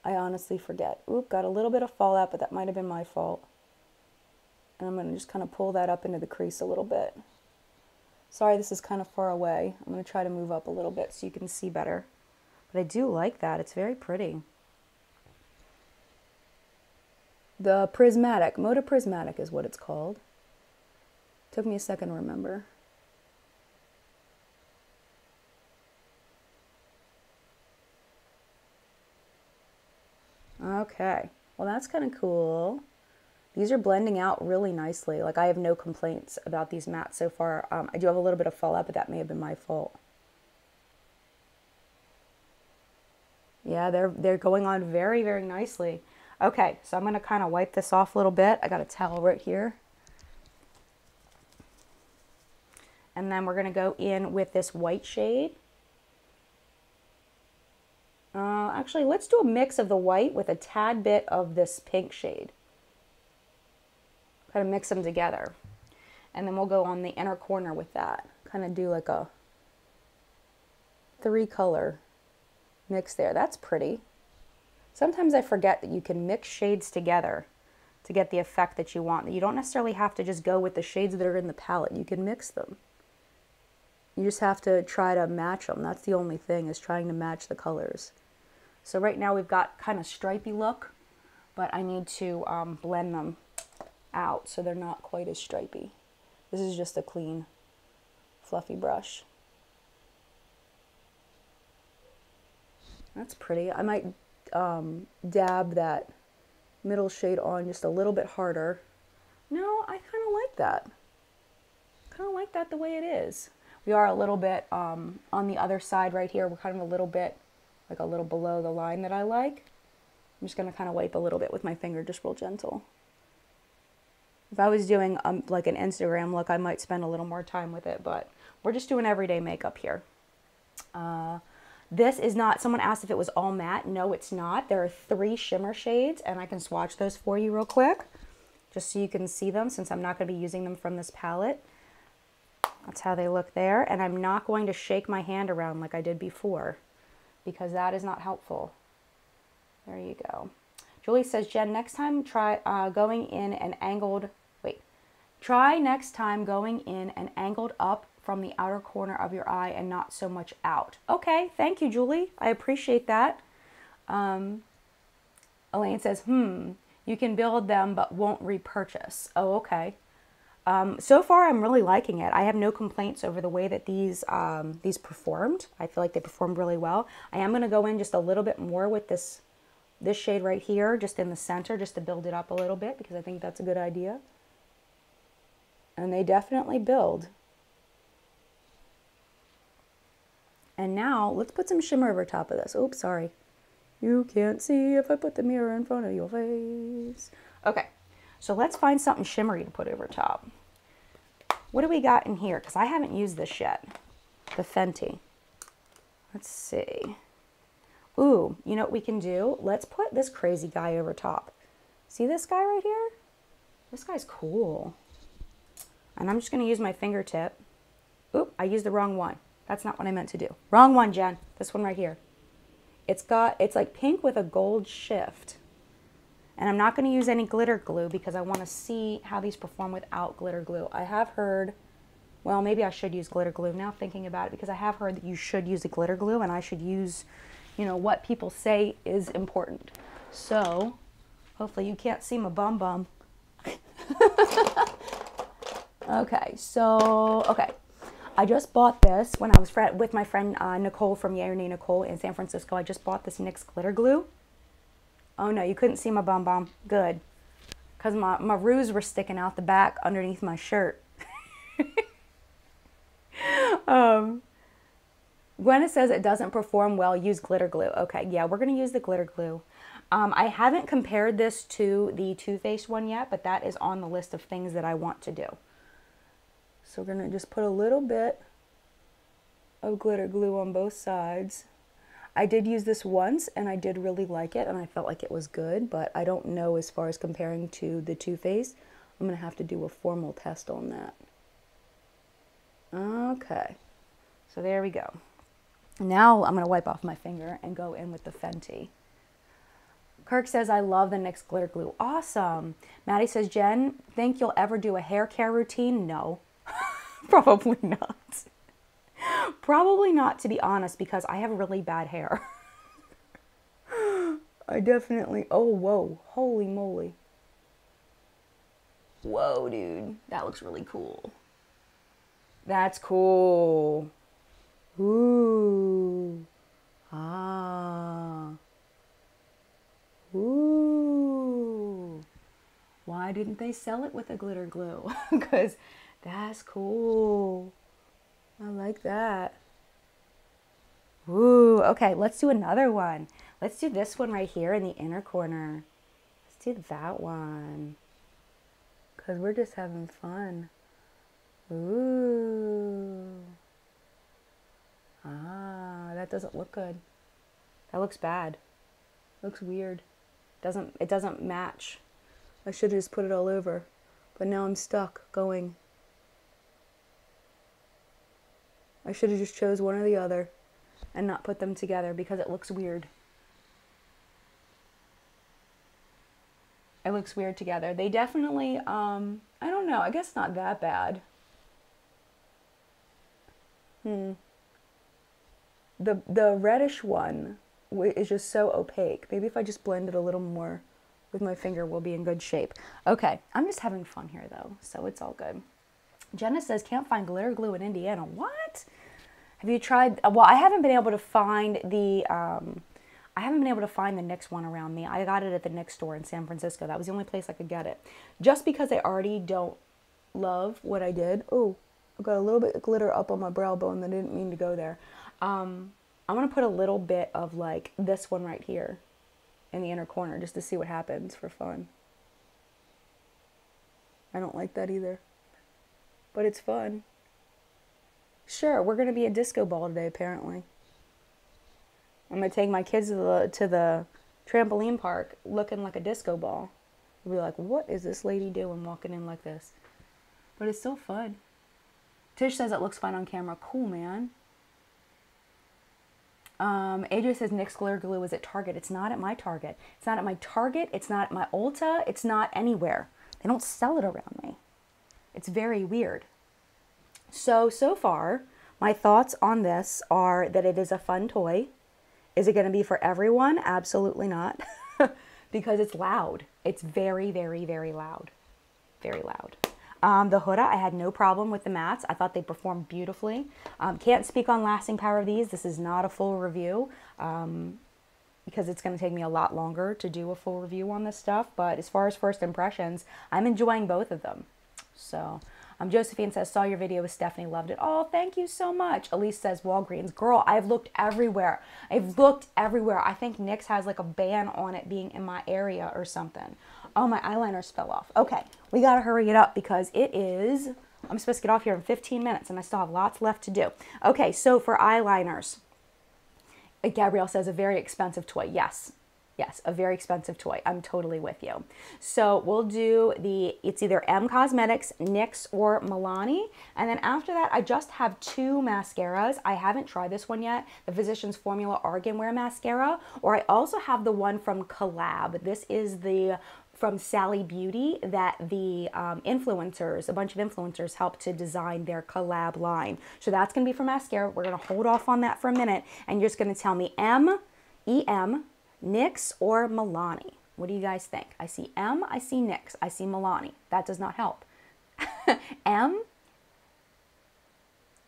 I honestly forget. Oop, got a little bit of fallout, but that might have been my fault. And I'm gonna just kind of pull that up into the crease a little bit. Sorry, this is kind of far away. I'm gonna try to move up a little bit so you can see better. But I do like that. It's very pretty. The Prismatic. Moda Prismatic is what it's called. Took me a second to remember. Okay. Well, that's kind of cool. These are blending out really nicely. Like, I have no complaints about these mattes so far. I do have a little bit of fallout, but that may have been my fault. Yeah, they're going on very, very nicely. Okay, so I'm going to kind of wipe this off a little bit. I got a towel right here. And then we're going to go in with this white shade. Actually, let's do a mix of the white with a tad bit of this pink shade. Kind of mix them together. And then we'll go on the inner corner with that. Kind of do like a 3-color mix there. That's pretty. Sometimes I forget that you can mix shades together to get the effect that you want. You don't necessarily have to just go with the shades that are in the palette. You can mix them. You just have to try to match them. That's the only thing, is trying to match the colors. So right now we've got kind of stripey look, but I need to blend them out so they're not quite as stripey. This is just a clean, fluffy brush. That's pretty. I might dab that middle shade on just a little bit harder. No, I kind of like that. Kind of like that the way it is. We are a little bit on the other side right here. We're kind of a little bit, like a little below the line that I like. I'm just going to kind of wipe a little bit with my finger, just real gentle. If I was doing like an Instagram look, I might spend a little more time with it, but we're just doing everyday makeup here. This is not, someone asked if it was all matte. No, it's not. There are 3 shimmer shades, and I can swatch those for you real quick, just so you can see them, since I'm not going to be using them from this palette. That's how they look there, and I'm not going to shake my hand around like I did before, because that is not helpful. There you go. Julie says, Jen, next time try going in an angled, try next time going in and angled up from the outer corner of your eye and not so much out. Okay, thank you, Julie. I appreciate that. Elaine says, you can build them but won't repurchase. Oh, okay. So far, I'm really liking it. I have no complaints over the way that these performed. I feel like they performed really well. I am going to go in just a little bit more with this shade right here, just in the center, just to build it up a little bit, because I think that's a good idea. And they definitely build. And now, let's put some shimmer over top of this. Oops, sorry. You can't see if I put the mirror in front of your face. Okay, so let's find something shimmery to put over top. What do we got in here? Because I haven't used this yet. The Fenty. Let's see. Ooh, you know what we can do? Let's put this crazy guy over top. See this guy right here? This guy's cool. And I'm just going to use my fingertip. Oop, I used the wrong one. That's not what I meant to do. Wrong one, Jen. This one right here. It's like pink with a gold shift. And I'm not going to use any glitter glue because I want to see how these perform without glitter glue. I have heard, well, maybe I should use glitter glue now thinking about it, because I have heard that you should use a glitter glue and I should use, you know, what people say is important. So, hopefully you can't see my bum bum. Okay, so, okay. I just bought this when I was with my friend Nicole from Nicole in San Francisco. I just bought this NYX glitter glue. Oh no, you couldn't see my bum bum. Good. Because my roos were sticking out the back underneath my shirt. Gwenna says it doesn't perform well, use glitter glue. Okay, yeah, we're going to use the glitter glue. I haven't compared this to the Too Faced one yet, but that is on the list of things that I want to do. So we're going to just put a little bit of glitter glue on both sides. I did use this once and I did really like it and I felt like it was good, but I don't know as far as comparing to the Too Faced. I'm going to have to do a formal test on that. Okay, so there we go. Now I'm going to wipe off my finger and go in with the Fenty. Kirk says, I love the NYX glitter glue. Awesome. Maddie says, Jen, think you'll ever do a hair care routine? No. Probably not. Probably not, to be honest, because I have really bad hair. I definitely, oh, whoa, holy moly. Whoa, dude, that looks really cool. That's cool. Ooh. Ah. Ooh. Why didn't they sell it with a glitter glue? Because that's cool. I like that. Ooh, okay, let's do another one. Let's do this one right here in the inner corner. Let's do that one. Because we're just having fun. Ooh. Ah, that doesn't look good. That looks bad. Looks weird. It doesn't match. I should have just put it all over. But now I'm stuck going. I should have just chose one or the other and not put them together because it looks weird. It looks weird together. They definitely, I don't know, I guess not that bad. The reddish one is just so opaque. Maybe if I just blend it a little more with my finger, we'll be in good shape. Okay, I'm just having fun here though, so it's all good. Jenna says, can't find glitter glue in Indiana. What? Have you tried? Well, I haven't been able to find the NYX one around me. I got it at the NYX store in San Francisco. That was the only place I could get it. Just because I already don't love what I did. Oh, I got a little bit of glitter up on my brow bone that I didn't mean to go there. I'm going to put a little bit of like this one right here in the inner corner just to see what happens for fun. I don't like that either. But it's fun. Sure, we're going to be a disco ball today, apparently. I'm going to take my kids to the trampoline park looking like a disco ball. They'll be like, what is this lady doing walking in like this? But it's still fun. Tish says it looks fine on camera. Cool, man. AJ says NYX glitter glue is at Target. It's not at my Target. It's not at my Target. It's not at my Ulta. It's not anywhere. They don't sell it around me. It's very weird. So far, my thoughts on this are that it is a fun toy. Is it going to be for everyone? Absolutely not. Because it's loud. It's very, very, very loud. Very loud. The Huda, I had no problem with the mattes. I thought they performed beautifully. Can't speak on lasting power of these. This is not a full review because it's going to take me a lot longer to do a full review on this stuff. But as far as first impressions, I'm enjoying both of them. So, Josephine says, saw your video with Stephanie, loved it. Oh, thank you so much. Elise says, Walgreens. Girl, I've looked everywhere. I've looked everywhere. I think NYX has like a ban on it being in my area or something. Oh, my eyeliners fell off. Okay, we got to hurry it up because it is, I'm supposed to get off here in 15 minutes and I still have lots left to do. Okay, so for eyeliners, Gabrielle says a very expensive toy. Yes. Yes, a very expensive toy. I'm totally with you. So we'll do it's either M Cosmetics, NYX, or Milani. And then after that, I just have 2 mascaras. I haven't tried this one yet, the Physicians Formula Argan Wear Mascara, or I also have the one from Collab. This is from Sally Beauty that the influencers, a bunch of influencers helped to design their collab line. So that's going to be for mascara. We're going to hold off on that for a minute. And you're just going to tell me M, EM, NYX, or Milani. What do you guys think? I see M, I see NYX, I see Milani. That does not help. M,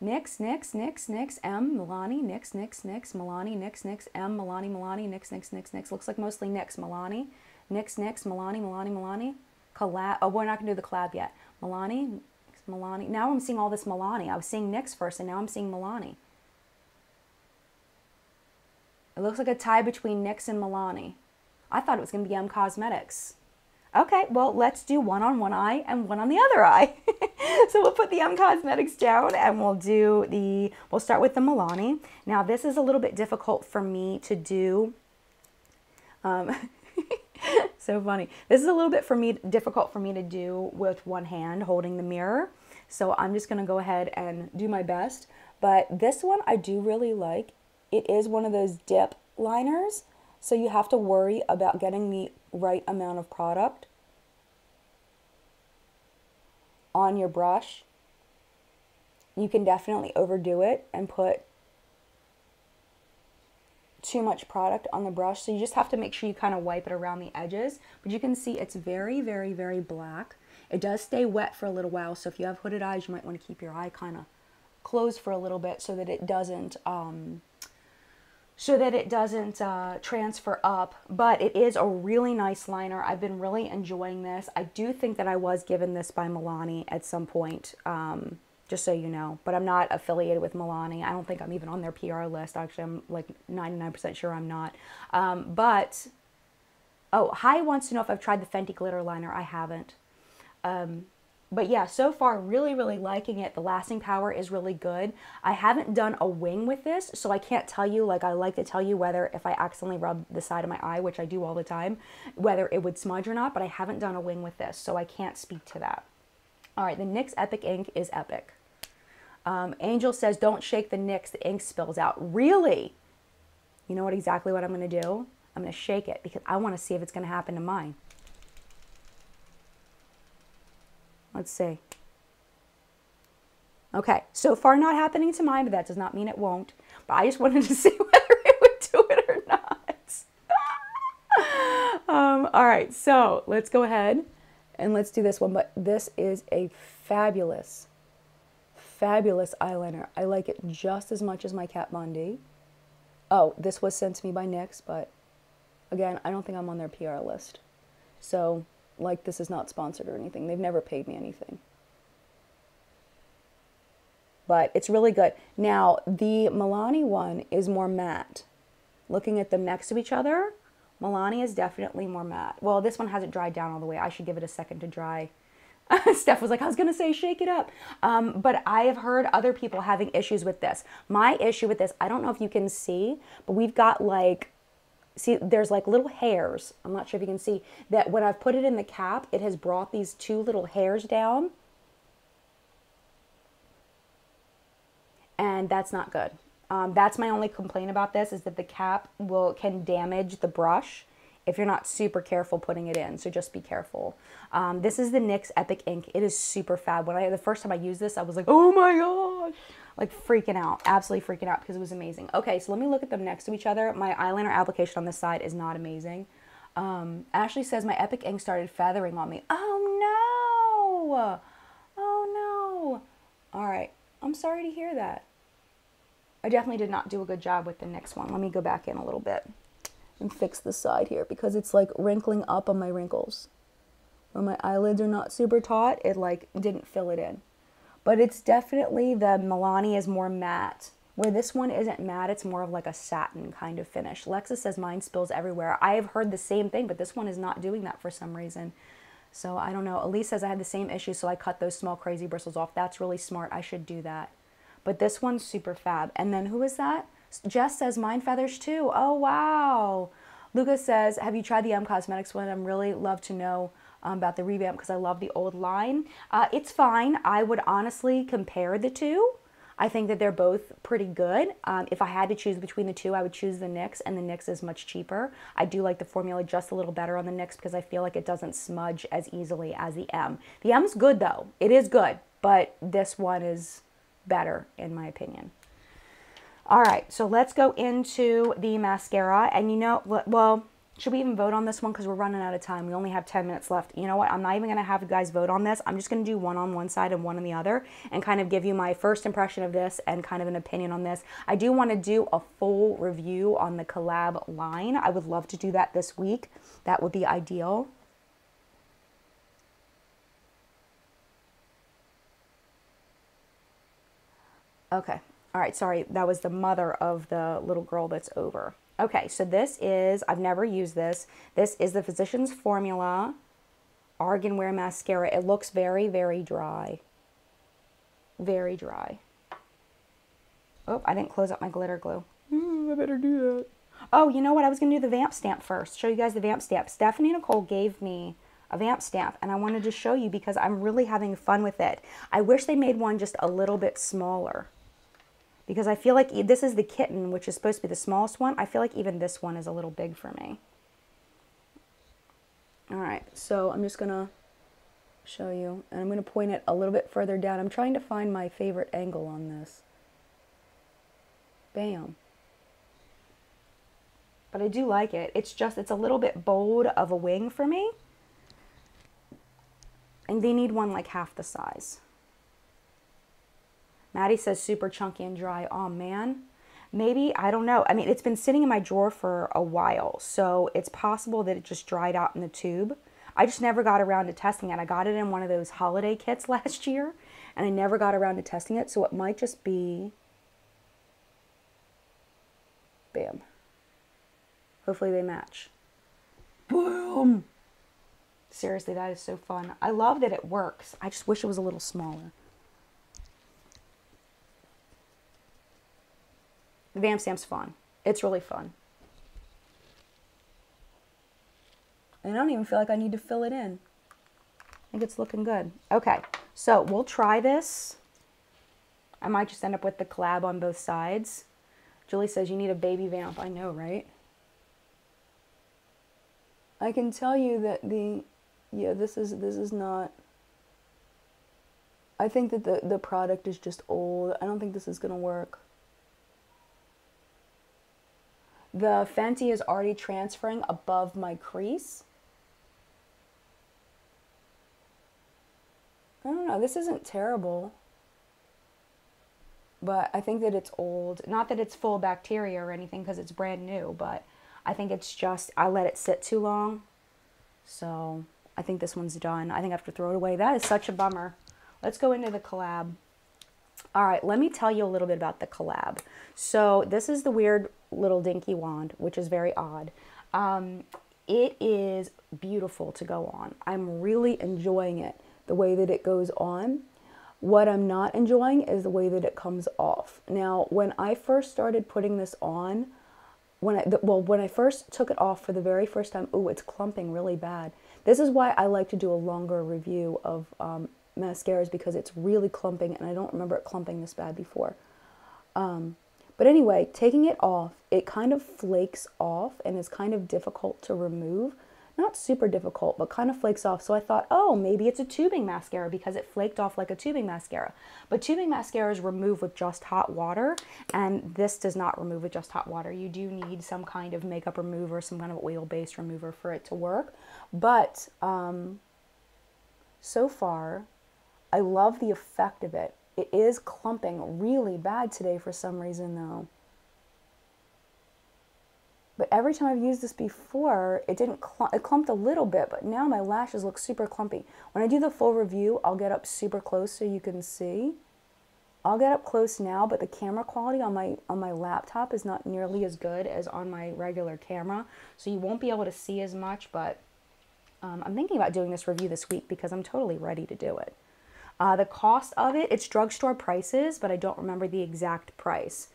NYX, NYX, NYX, NYX, M, Milani, NYX, NYX, NYX, Milani, NYX, NYX, M, Milani, Milani, NYX, NYX, NYX, NYX. Looks like mostly NYX, Milani, NYX, NYX, Milani, Milani, Milani. Collab. Oh, we're not going to do the collab yet. Milani, Milani. Now I'm seeing all this Milani. I was seeing NYX first, and now I'm seeing Milani. It looks like a tie between NYX and Milani. I thought it was going to be M Cosmetics. Okay, well, let's do one on one eye and one on the other eye. So we'll put the M Cosmetics down and we'll start with the Milani. Now, this is a little bit difficult for me to do. So funny. This is a little bit difficult for me to do with one hand holding the mirror. So I'm just going to go ahead and do my best. But this one I do really like. It is one of those dip liners, so you have to worry about getting the right amount of product on your brush. You can definitely overdo it and put too much product on the brush, so you just have to make sure you kind of wipe it around the edges. But you can see it's very, very, very black. It does stay wet for a little while, so if you have hooded eyes, you might want to keep your eye kind of closed for a little bit so that it doesn't transfer up. But it is a really nice liner. I've been really enjoying this. I do think that I was given this by Milani at some point, just so you know, but I'm not affiliated with Milani. I don't think I'm even on their PR list. Actually, I'm like 99% sure I'm not. Oh, Hi wants to know if I've tried the Fenty glitter liner. I haven't. But yeah, so far, really, really liking it. The lasting power is really good. I haven't done a wing with this, so I can't tell you, like I like to tell you whether if I accidentally rub the side of my eye, which I do all the time, whether it would smudge or not, but I haven't done a wing with this, so I can't speak to that. All right, the NYX Epic ink is epic. Angel says, don't shake the NYX, the ink spills out. Really? You know exactly what I'm going to do? I'm going to shake it because I want to see if it's going to happen to mine. Let's see. Okay, so far not happening to mine, but that does not mean it won't. But I just wanted to see whether it would do it or not. All right, so let's go ahead and let's do this one. But this is a fabulous, fabulous eyeliner. I like it just as much as my Kat Von D. Oh, this was sent to me by NYX, but again, I don't think I'm on their PR list. So, like, this is not sponsored or anything. They've never paid me anything. But it's really good. Now, the Milani one is more matte. Looking at them next to each other, Milani is definitely more matte. Well, this one hasn't dried down all the way. I should give it a second to dry. Steph was like, I was going to say shake it up. But I have heard other people having issues with this. My issue with this, I don't know if you can see, but we've got like, see, there's like little hairs. I'm not sure if you can see that when I've put it in the cap, it has brought these 2 little hairs down. And that's not good. That's my only complaint about this, is that the cap can damage the brush if you're not super careful putting it in. So just be careful. This is the NYX Epic Ink. It is super fab. The first time I used this, I was like, oh my God, like freaking out, absolutely freaking out, because it was amazing. Okay, so let me look at them next to each other. My eyeliner application on this side is not amazing. Ashley says my Epic Ink started feathering on me. Oh no, oh no. All right, I'm sorry to hear that. I definitely did not do a good job with the NYX one. Let me go back in a little bit and fix the side here, because it's like wrinkling up on my wrinkles. Where my eyelids are not super taut, it like didn't fill it in. But it's definitely, the Milani is more matte. Where this one isn't matte, it's more of like a satin kind of finish. Lexa says mine spills everywhere. I have heard the same thing, but this one is not doing that for some reason. So I don't know. Elise says I had the same issue, so I cut those small crazy bristles off. That's really smart. I should do that. But this one's super fab. And then who is that? Jess says mine feathers too. Oh, wow. Lucas says, have you tried the Cosmetics one? I'm really love to know about the revamp, because I love the old line. It's fine. I would honestly compare the two. I think that they're both pretty good. If I had to choose between the two, I would choose the NYX, and the NYX is much cheaper. I do like the formula just a little better on the NYX, because I feel like it doesn't smudge as easily as the M. The M's good though. It is good, but this one is better in my opinion. All right, so let's go into the mascara. And you know, well, should we even vote on this one? Because we're running out of time. We only have 10 minutes left. You know what? I'm not even going to have you guys vote on this. I'm just going to do one on one side and one on the other, and kind of give you my first impression of this and kind of an opinion on this. I do want to do a full review on the collab line. I would love to do that this week. That would be ideal. Okay. All right. Sorry. That was the mother of the little girl that's over. Okay. So this is, I've never used this. This is the Physicians Formula Argan Wear Mascara. It looks very, very dry. Very dry. Oh, I didn't close up my glitter glue. I better do that. Oh, you know what? I was going to do the vamp stamp first. Show you guys the vamp stamp. Stephanie Nicole gave me a vamp stamp, and I wanted to show you because I'm really having fun with it. I wish they made one just a little bit smaller, because I feel like this is the kitten, which is supposed to be the smallest one. I feel like even this one is a little big for me. All right, so I'm just going to show you, and I'm going to point it a little bit further down. I'm trying to find my favorite angle on this. Bam. But I do like it. It's a little bit bold of a wing for me. And they need one like half the size. Maddie says super chunky and dry. Oh man, maybe, I don't know. I mean, it's been sitting in my drawer for a while, so it's possible that it just dried out in the tube. I just never got around to testing it. I got it in one of those holiday kits last year, and I never got around to testing it, so it might just be, bam. Hopefully they match. Boom. Seriously, that is so fun. I love that it works. I just wish it was a little smaller. The vamp stamp's fun. It's really fun. And I don't even feel like I need to fill it in. I think it's looking good. Okay, so we'll try this. I might just end up with the collab on both sides. Julie says you need a baby vamp. I know, right? I can tell you that this is not, I think that the product is just old. I don't think this is going to work. The Fenty is already transferring above my crease. I don't know, this isn't terrible. But I think that it's old. Not that it's full of bacteria or anything, because it's brand new, but I think it's just, I let it sit too long. So I think this one's done. I think I have to throw it away. That is such a bummer. Let's go into the collab. All right, let me tell you a little bit about the collab. So this is the weird little dinky wand, which is very odd. It is beautiful to go on. I'm really enjoying it, the way that it goes on. What I'm not enjoying is the way that it comes off. Now, when I first started putting this on, when I first took it off for the very first time, oh, it's clumping really bad. This is why I like to do a longer review of mascaras, because it's really clumping, and I don't remember it clumping this bad before. But anyway, taking it off, it kind of flakes off and is kind of difficult to remove. Not super difficult, but kind of flakes off. So I thought, oh, maybe it's a tubing mascara because it flaked off like a tubing mascara. But tubing mascaras remove with just hot water, and this does not remove with just hot water. You do need some kind of makeup remover, some kind of oil-based remover for it to work. But so far, I love the effect of it. It is clumping really bad today for some reason though. But every time I've used this before, it didn't it clumped a little bit, but now my lashes look super clumpy. When I do the full review, I'll get up super close so you can see. I'll get up close now, but the camera quality on my laptop is not nearly as good as on my regular camera, so you won't be able to see as much, but I'm thinking about doing this review this week because I'm totally ready to do it. The cost of it, it's drugstore prices, but I don't remember the exact price.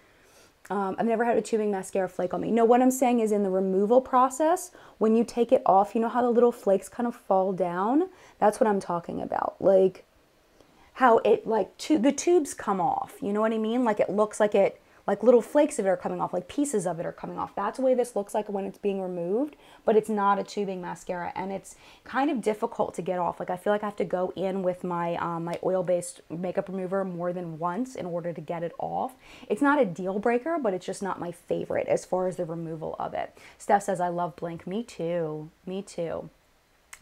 I've never had a tubing mascara flake on me. No, what I'm saying is in the removal process, when you take it off, you know how the little flakes kind of fall down? That's what I'm talking about. Like how it, like the tubes come off. You know what I mean? Like it looks like it, like little flakes of it are coming off, like pieces of it are coming off. That's the way this looks like when it's being removed, but it's not a tubing mascara, and it's kind of difficult to get off. Like I feel like I have to go in with my my oil-based makeup remover more than once in order to get it off. It's not a deal breaker, but it's just not my favorite as far as the removal of it. Steph says, I love Blink. Me too. Me too.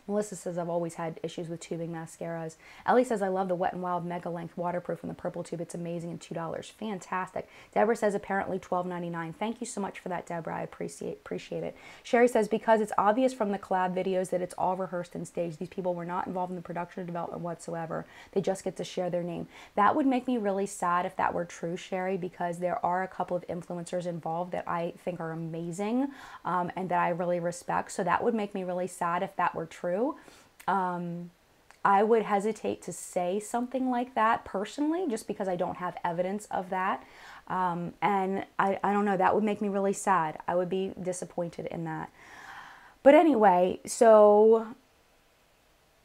Melissa says, I've always had issues with tubing mascaras. Ellie says, I love the Wet n Wild Mega Length Waterproof in the purple tube. It's amazing, and $2. Fantastic. Deborah says, apparently $12.99. Thank you so much for that, Deborah. I appreciate it. Sherry says, because it's obvious from the collab videos that it's all rehearsed and staged. These people were not involved in the production or development whatsoever. They just get to share their name. That would make me really sad if that were true, Sherry, because there are a couple of influencers involved that I think are amazing and that I really respect. So that would make me really sad if that were true. I would hesitate to say something like that personally, just because I don't have evidence of that. And I don't know, that would make me really sad. I would be disappointed in that. But anyway, so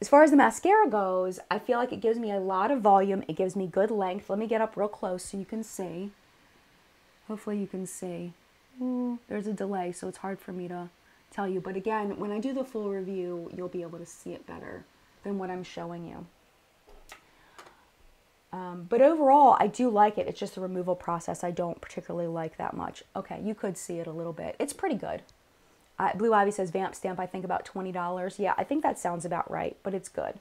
as far as the mascara goes, I feel like it gives me a lot of volume. It gives me good length. Let me get up real close so you can see. Hopefully you can see. Ooh, there's a delay, so it's hard for me to tell you. But again, when I do the full review, you'll be able to see it better than what I'm showing you. But overall, I do like it. It's just the removal process I don't particularly like that much. Okay, you could see it a little bit. It's pretty good. Blue Ivy says, Vamp Stamp, I think about $20. Yeah, I think that sounds about right, but it's good.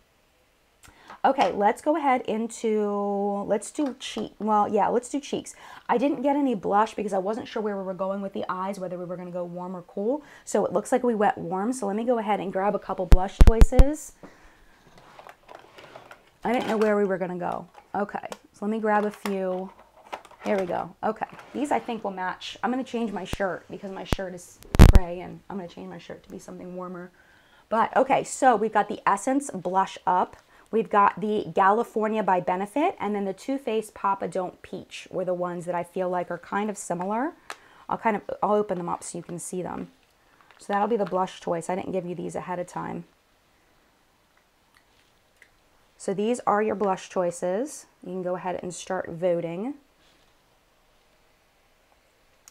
Okay, let's go ahead into, let's do cheeks. I didn't get any blush because I wasn't sure where we were going with the eyes, whether we were going to go warm or cool. So it looks like we went warm. So let me go ahead and grab a couple blush choices. I didn't know where we were going to go. Okay, so let me grab a few. Here we go. Okay, these I think will match. I'm going to change my shirt because my shirt is gray, and I'm going to change my shirt to be something warmer. But okay, so we've got the Essence Blush Up. We've got the California by Benefit, and then the Too Faced Papa Don't Peach were the ones that I feel like are kind of similar. I'll open them up so you can see them. So that'll be the blush choice. I didn't give you these ahead of time. So these are your blush choices. You can go ahead and start voting.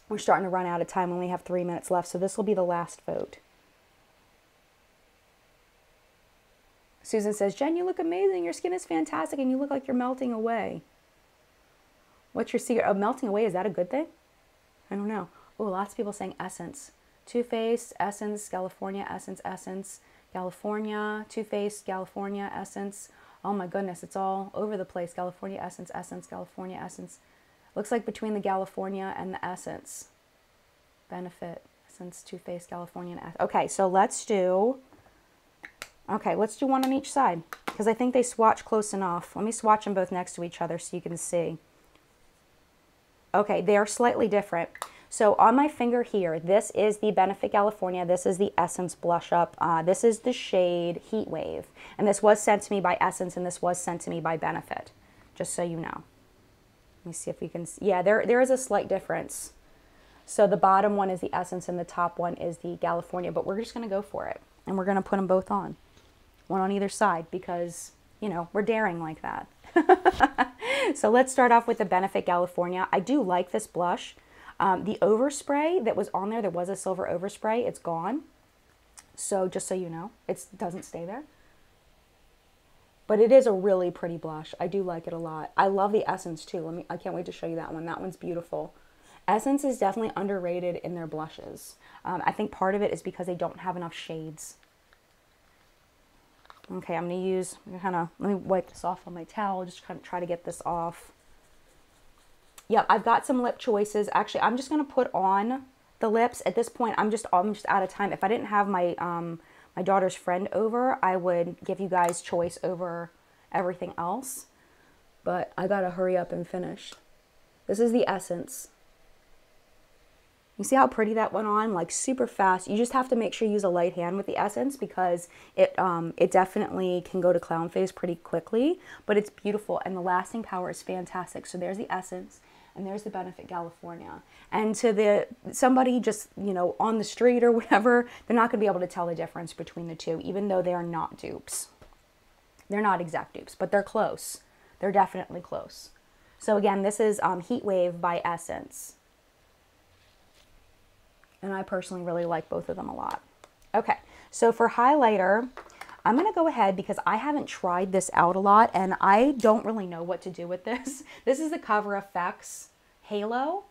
We're starting to run out of time. We only have 3 minutes left, so this will be the last vote. Susan says, Jen, you look amazing. Your skin is fantastic, and you look like you're melting away. What's your secret? Oh, melting away, is that a good thing? I don't know. Oh, lots of people saying Essence. Too Faced, Essence, California, Essence, Essence, California, Too Faced, California, Essence. Oh my goodness, it's all over the place. California, Essence, Essence, California, Essence. Looks like between the California and the Essence. Benefit, Essence, Too Faced, California, and Essence. Okay, so let's do... Okay, let's do one on each side because I think they swatch close enough. Let me swatch them both next to each other so you can see. Okay, they are slightly different. So on my finger here, this is the Benefit California. This is the Essence Blush Up. This is the shade Heat Wave. And this was sent to me by Essence, and this was sent to me by Benefit, just so you know. Let me see if we can see. Yeah, there is a slight difference. So the bottom one is the Essence and the top one is the California, but we're just going to go for it. And we're going to put them both on. One on either side because, you know, we're daring like that. So let's start off with the Benefit California. I do like this blush. The overspray that was on there was a silver overspray. It's gone. So just so you know, it doesn't stay there. But it is a really pretty blush. I do like it a lot. I love the Essence too. I can't wait to show you that one. That one's beautiful. Essence is definitely underrated in their blushes. I think part of it is because they don't have enough shades. Okay, I'm going to use, let me wipe this off on my towel, just kind of try to get this off. Yeah, I've got some lip choices. Actually, I'm just going to put on the lips. At this point, I'm just out of time. If I didn't have my my daughter's friend over, I would give you guys choice over everything else. But I got to hurry up and finish. This is the Essence. You see how pretty that went on? Like super fast. You just have to make sure you use a light hand with the Essence because it definitely can go to clown face pretty quickly. But it's beautiful and the lasting power is fantastic. So there's the Essence. And there's the Benefit California. And to somebody just, you know, on the street or whatever, they're not going to be able to tell the difference between the two, even though they are not dupes. They're not exact dupes, but they're close. They're definitely close. So again, this is Heat Wave by Essence. And I personally really like both of them a lot. Okay, so for highlighter, I'm going to go ahead because I haven't tried this out a lot and I don't really know what to do with this. This is the Cover FX Halo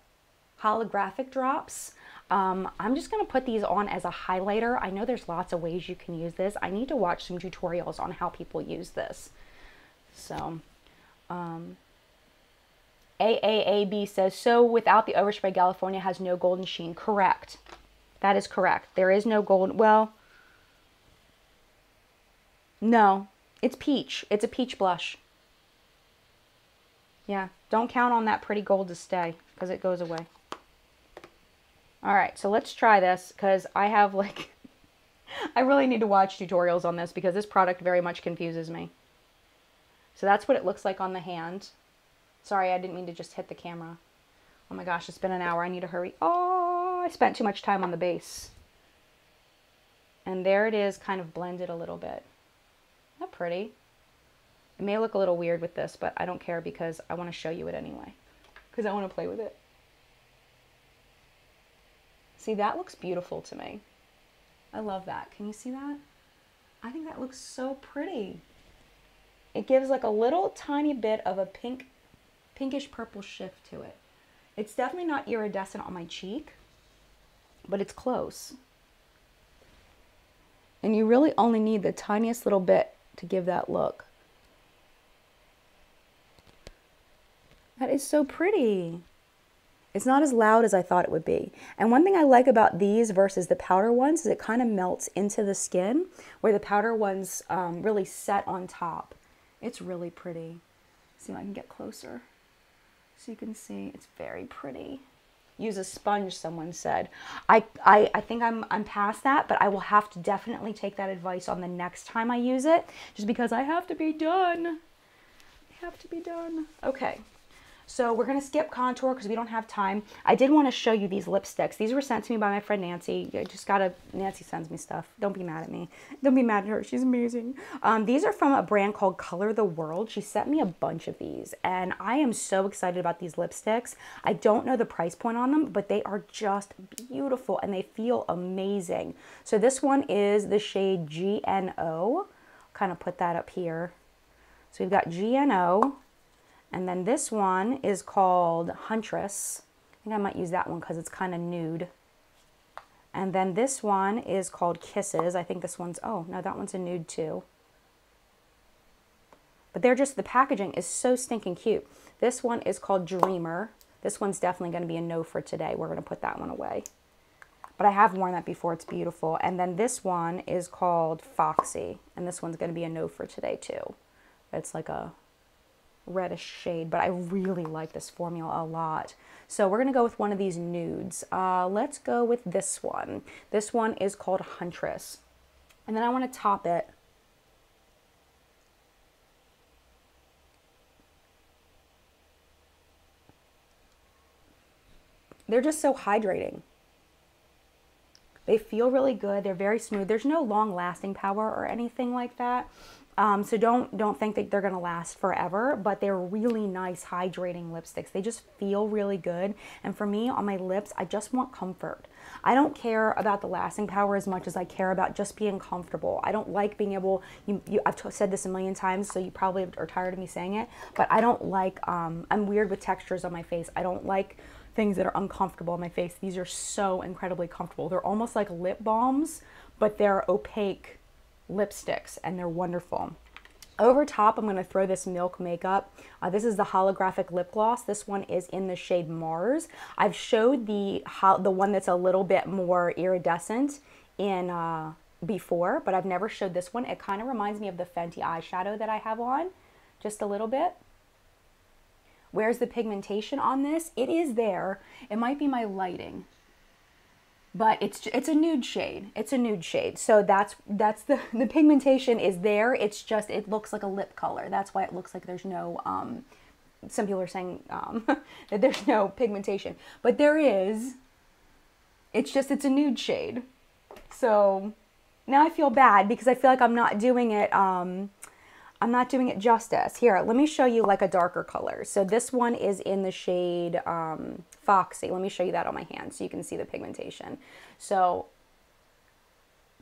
Holographic Drops. I'm just going to put these on as a highlighter. I know there's lots of ways you can use this. I need to watch some tutorials on how people use this. So, AAAB says, so without the overspray, California has no golden sheen. Correct. That is correct. There is no golden, well, no, it's peach. It's a peach blush. Yeah, don't count on that pretty gold to stay because it goes away. All right, so let's try this because I have like, I really need to watch tutorials on this because this product very much confuses me. So that's what it looks like on the hand. Sorry, I didn't mean to just hit the camera. Oh my gosh, it's been an hour. I need to hurry. Oh, I spent too much time on the base. And there it is, kind of blended a little bit. Not pretty. It may look a little weird with this, but I don't care because I want to show you it anyway. Because I want to play with it. See, that looks beautiful to me. I love that. Can you see that? I think that looks so pretty. It gives like a little tiny bit of a pinkish purple shift to it. It's definitely not iridescent on my cheek, but it's close. And you really only need the tiniest little bit to give that look. That is so pretty. It's not as loud as I thought it would be. And one thing I like about these versus the powder ones is it kind of melts into the skin, where the powder ones really set on top. It's really pretty. See if I can get closer. So you can see it's very pretty. Use a sponge, someone said. I think I'm past that, but I will have to definitely take that advice on the next time I use it, just because I have to be done. I have to be done. Okay. So we're going to skip contour because we don't have time. I did want to show you these lipsticks. These were sent to me by my friend Nancy. I just Nancy sends me stuff. Don't be mad at me. Don't be mad at her. She's amazing. These are from a brand called Color the World. She sent me a bunch of these and I am so excited about these lipsticks. I don't know the price point on them, but they are just beautiful and they feel amazing. So this one is the shade GNO. Kind of put that up here. So we've got GNO. And then this one is called Huntress. I think I might use that one because it's kind of nude. And then this one is called Kisses. I think this one's, oh, no, that one's a nude too. But they're just, the packaging is so stinking cute. This one is called Dreamer. This one's definitely going to be a no for today. We're going to put that one away. But I have worn that before. It's beautiful. And then this one is called Foxy. And this one's going to be a no for today too. It's like a reddish shade, but I really like this formula a lot. So we're gonna go with one of these nudes. Let's go with this one. This one is called Huntress. And then I want to top it. They're just so hydrating. They feel really good. They're very smooth. There's no long lasting power or anything like that. So don't think that they're going to last forever, but they're really nice hydrating lipsticks. They just feel really good. And for me, on my lips, I just want comfort. I don't care about the lasting power as much as I care about just being comfortable. I don't like being able, I've said this a million times, so you probably are tired of me saying it, but I don't like, I'm weird with textures on my face. I don't like things that are uncomfortable on my face. These are so incredibly comfortable. They're almost like lip balms, but they're opaque lipsticks, and they're wonderful. Over top, I'm going to throw this Milk makeup. This is the holographic lip gloss. This one is in the shade Mars. I've showed the one that's a little bit more iridescent in before, but I've never showed this one. It kind of reminds me of the Fenty eyeshadow that I have on, just a little bit. Where's the pigmentation on this? It is there. It might be my lighting, but it's a nude shade. It's a nude shade. So that's the pigmentation is there. It's just, it looks like a lip color. That's why it looks like there's no, some people are saying that there's no pigmentation, but there is. It's just, it's a nude shade. So now I feel bad because I feel like I'm not doing it, I'm not doing it justice. Here, let me show you like a darker color. So this one is in the shade Foxy. Let me show you that on my hand so you can see the pigmentation. So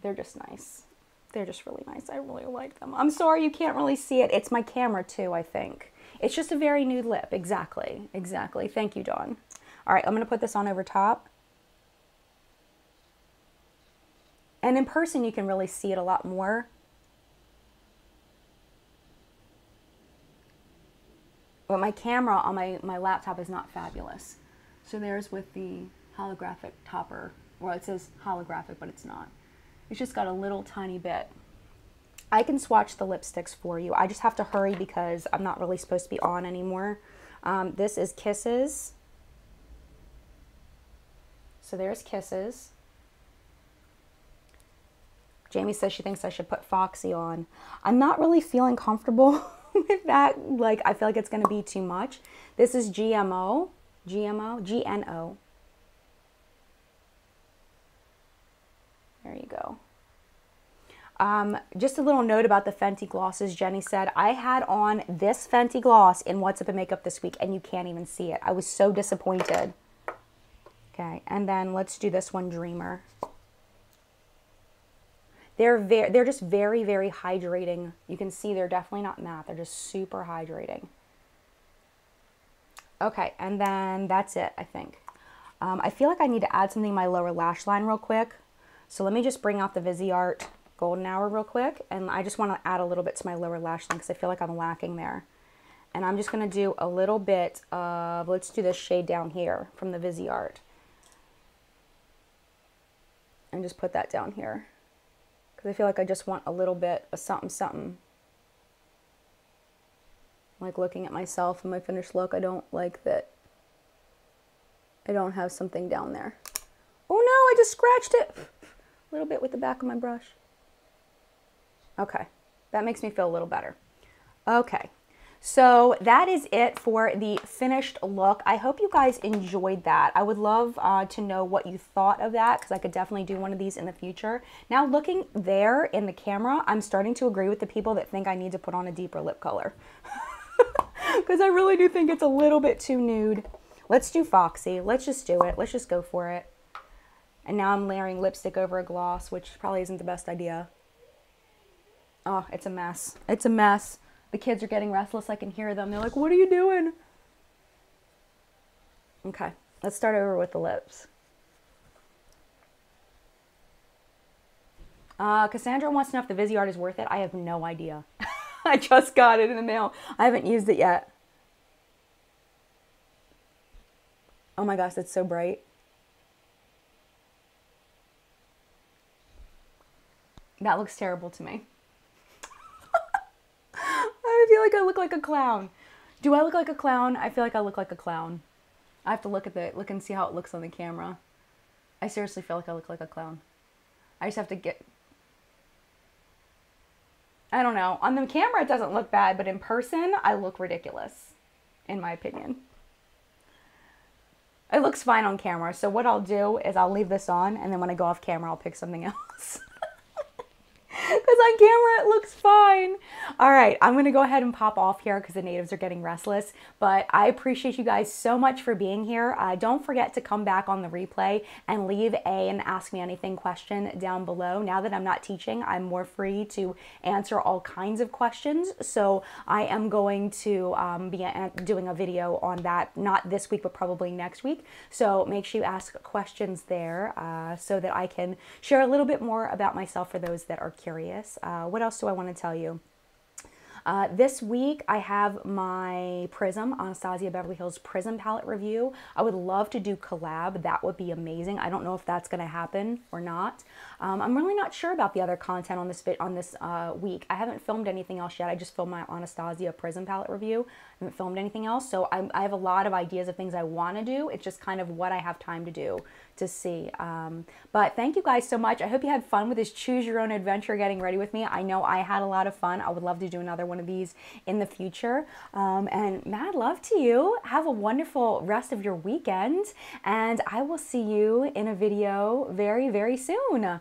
they're just nice. They're just really nice. I really like them. I'm sorry you can't really see it. It's my camera too, I think. It's just a very nude lip. Exactly. Exactly. Thank you, Dawn. All right, I'm going to put this on over top. And in person, you can really see it a lot more. But my camera on my laptop is not fabulous. So there's with the holographic topper. Well, it says holographic, but it's not. It's just got a little tiny bit. I can swatch the lipsticks for you. I just have to hurry because I'm not really supposed to be on anymore. This is Kisses. So there's Kisses. Jamie says she thinks I should put Foxy on. I'm not really feeling comfortable with that. Like, I feel like it's going to be too much. This is GNO. There you go. Just a little note about the Fenty glosses. Jenny said, I had on this Fenty gloss in What's Up in Makeup this week, and you can't even see it. I was so disappointed. Okay, and then let's do this one, Dreamer. They're just very, very hydrating. You can see they're definitely not matte. They're just super hydrating. Okay, and then that's it, I think. I feel like I need to add something in my lower lash line real quick. So let me just bring out the Viseart Golden Hour real quick. And I just want to add a little bit to my lower lash line because I feel like I'm lacking there. And I'm just going to do a little bit of, let's do this shade down here from the Viseart. And just put that down here. Because I feel like I just want a little bit of something, something. Like looking at myself in my finished look, I don't like that I don't have something down there. Oh no, I just scratched it a little bit with the back of my brush. Okay, that makes me feel a little better. Okay, so that is it for the finished look. I hope you guys enjoyed that. I would love to know what you thought of that because I could definitely do one of these in the future. Now looking there in the camera, I'm starting to agree with the people that think I need to put on a deeper lip color. Because I really do think it's a little bit too nude. Let's do Foxy. Let's just do it. Let's just go for it. And now I'm layering lipstick over a gloss, which probably isn't the best idea. Oh, it's a mess. It's a mess. The kids are getting restless. I can hear them. They're like, what are you doing? Okay, let's start over with the lips. Cassandra wants to know if the Viseart is worth it. I have no idea. I just got it in the mail. I haven't used it yet. Oh my gosh, it's so bright. That looks terrible to me. I feel like I look like a clown. Do I look like a clown? I feel like I look like a clown. I have to look and see how it looks on the camera. I seriously feel like I look like a clown. I just have to get... I don't know. On the camera, it doesn't look bad, but in person, I look ridiculous, in my opinion. It looks fine on camera, so what I'll do is I'll leave this on, and then when I go off camera, I'll pick something else. on camera it looks fine. All right, I'm gonna go ahead and pop off here because the natives are getting restless, but I appreciate you guys so much for being here. Don't forget to come back on the replay and leave an ask me anything question down below. Now that I'm not teaching, I'm more free to answer all kinds of questions, so I am going to be doing a video on that, not this week, but probably next week. So make sure you ask questions there so that I can share a little bit more about myself for those that are curious. What else do I want to tell you? This week I have my Prism, Anastasia Beverly Hills Prism palette review. I would love to do collab. That would be amazing. I don't know if that's going to happen or not. I'm really not sure about the other content on this week. I haven't filmed anything else yet. I just filmed my Anastasia Prism palette review. I haven't filmed anything else, so I have a lot of ideas of things I want to do. It's just kind of what I have time to do to see. But thank you guys so much. I hope you had fun with this choose your own adventure getting ready with me. I know I had a lot of fun. I would love to do another one of these in the future. And mad love to you. Have a wonderful rest of your weekend, and I will see you in a video very, very soon.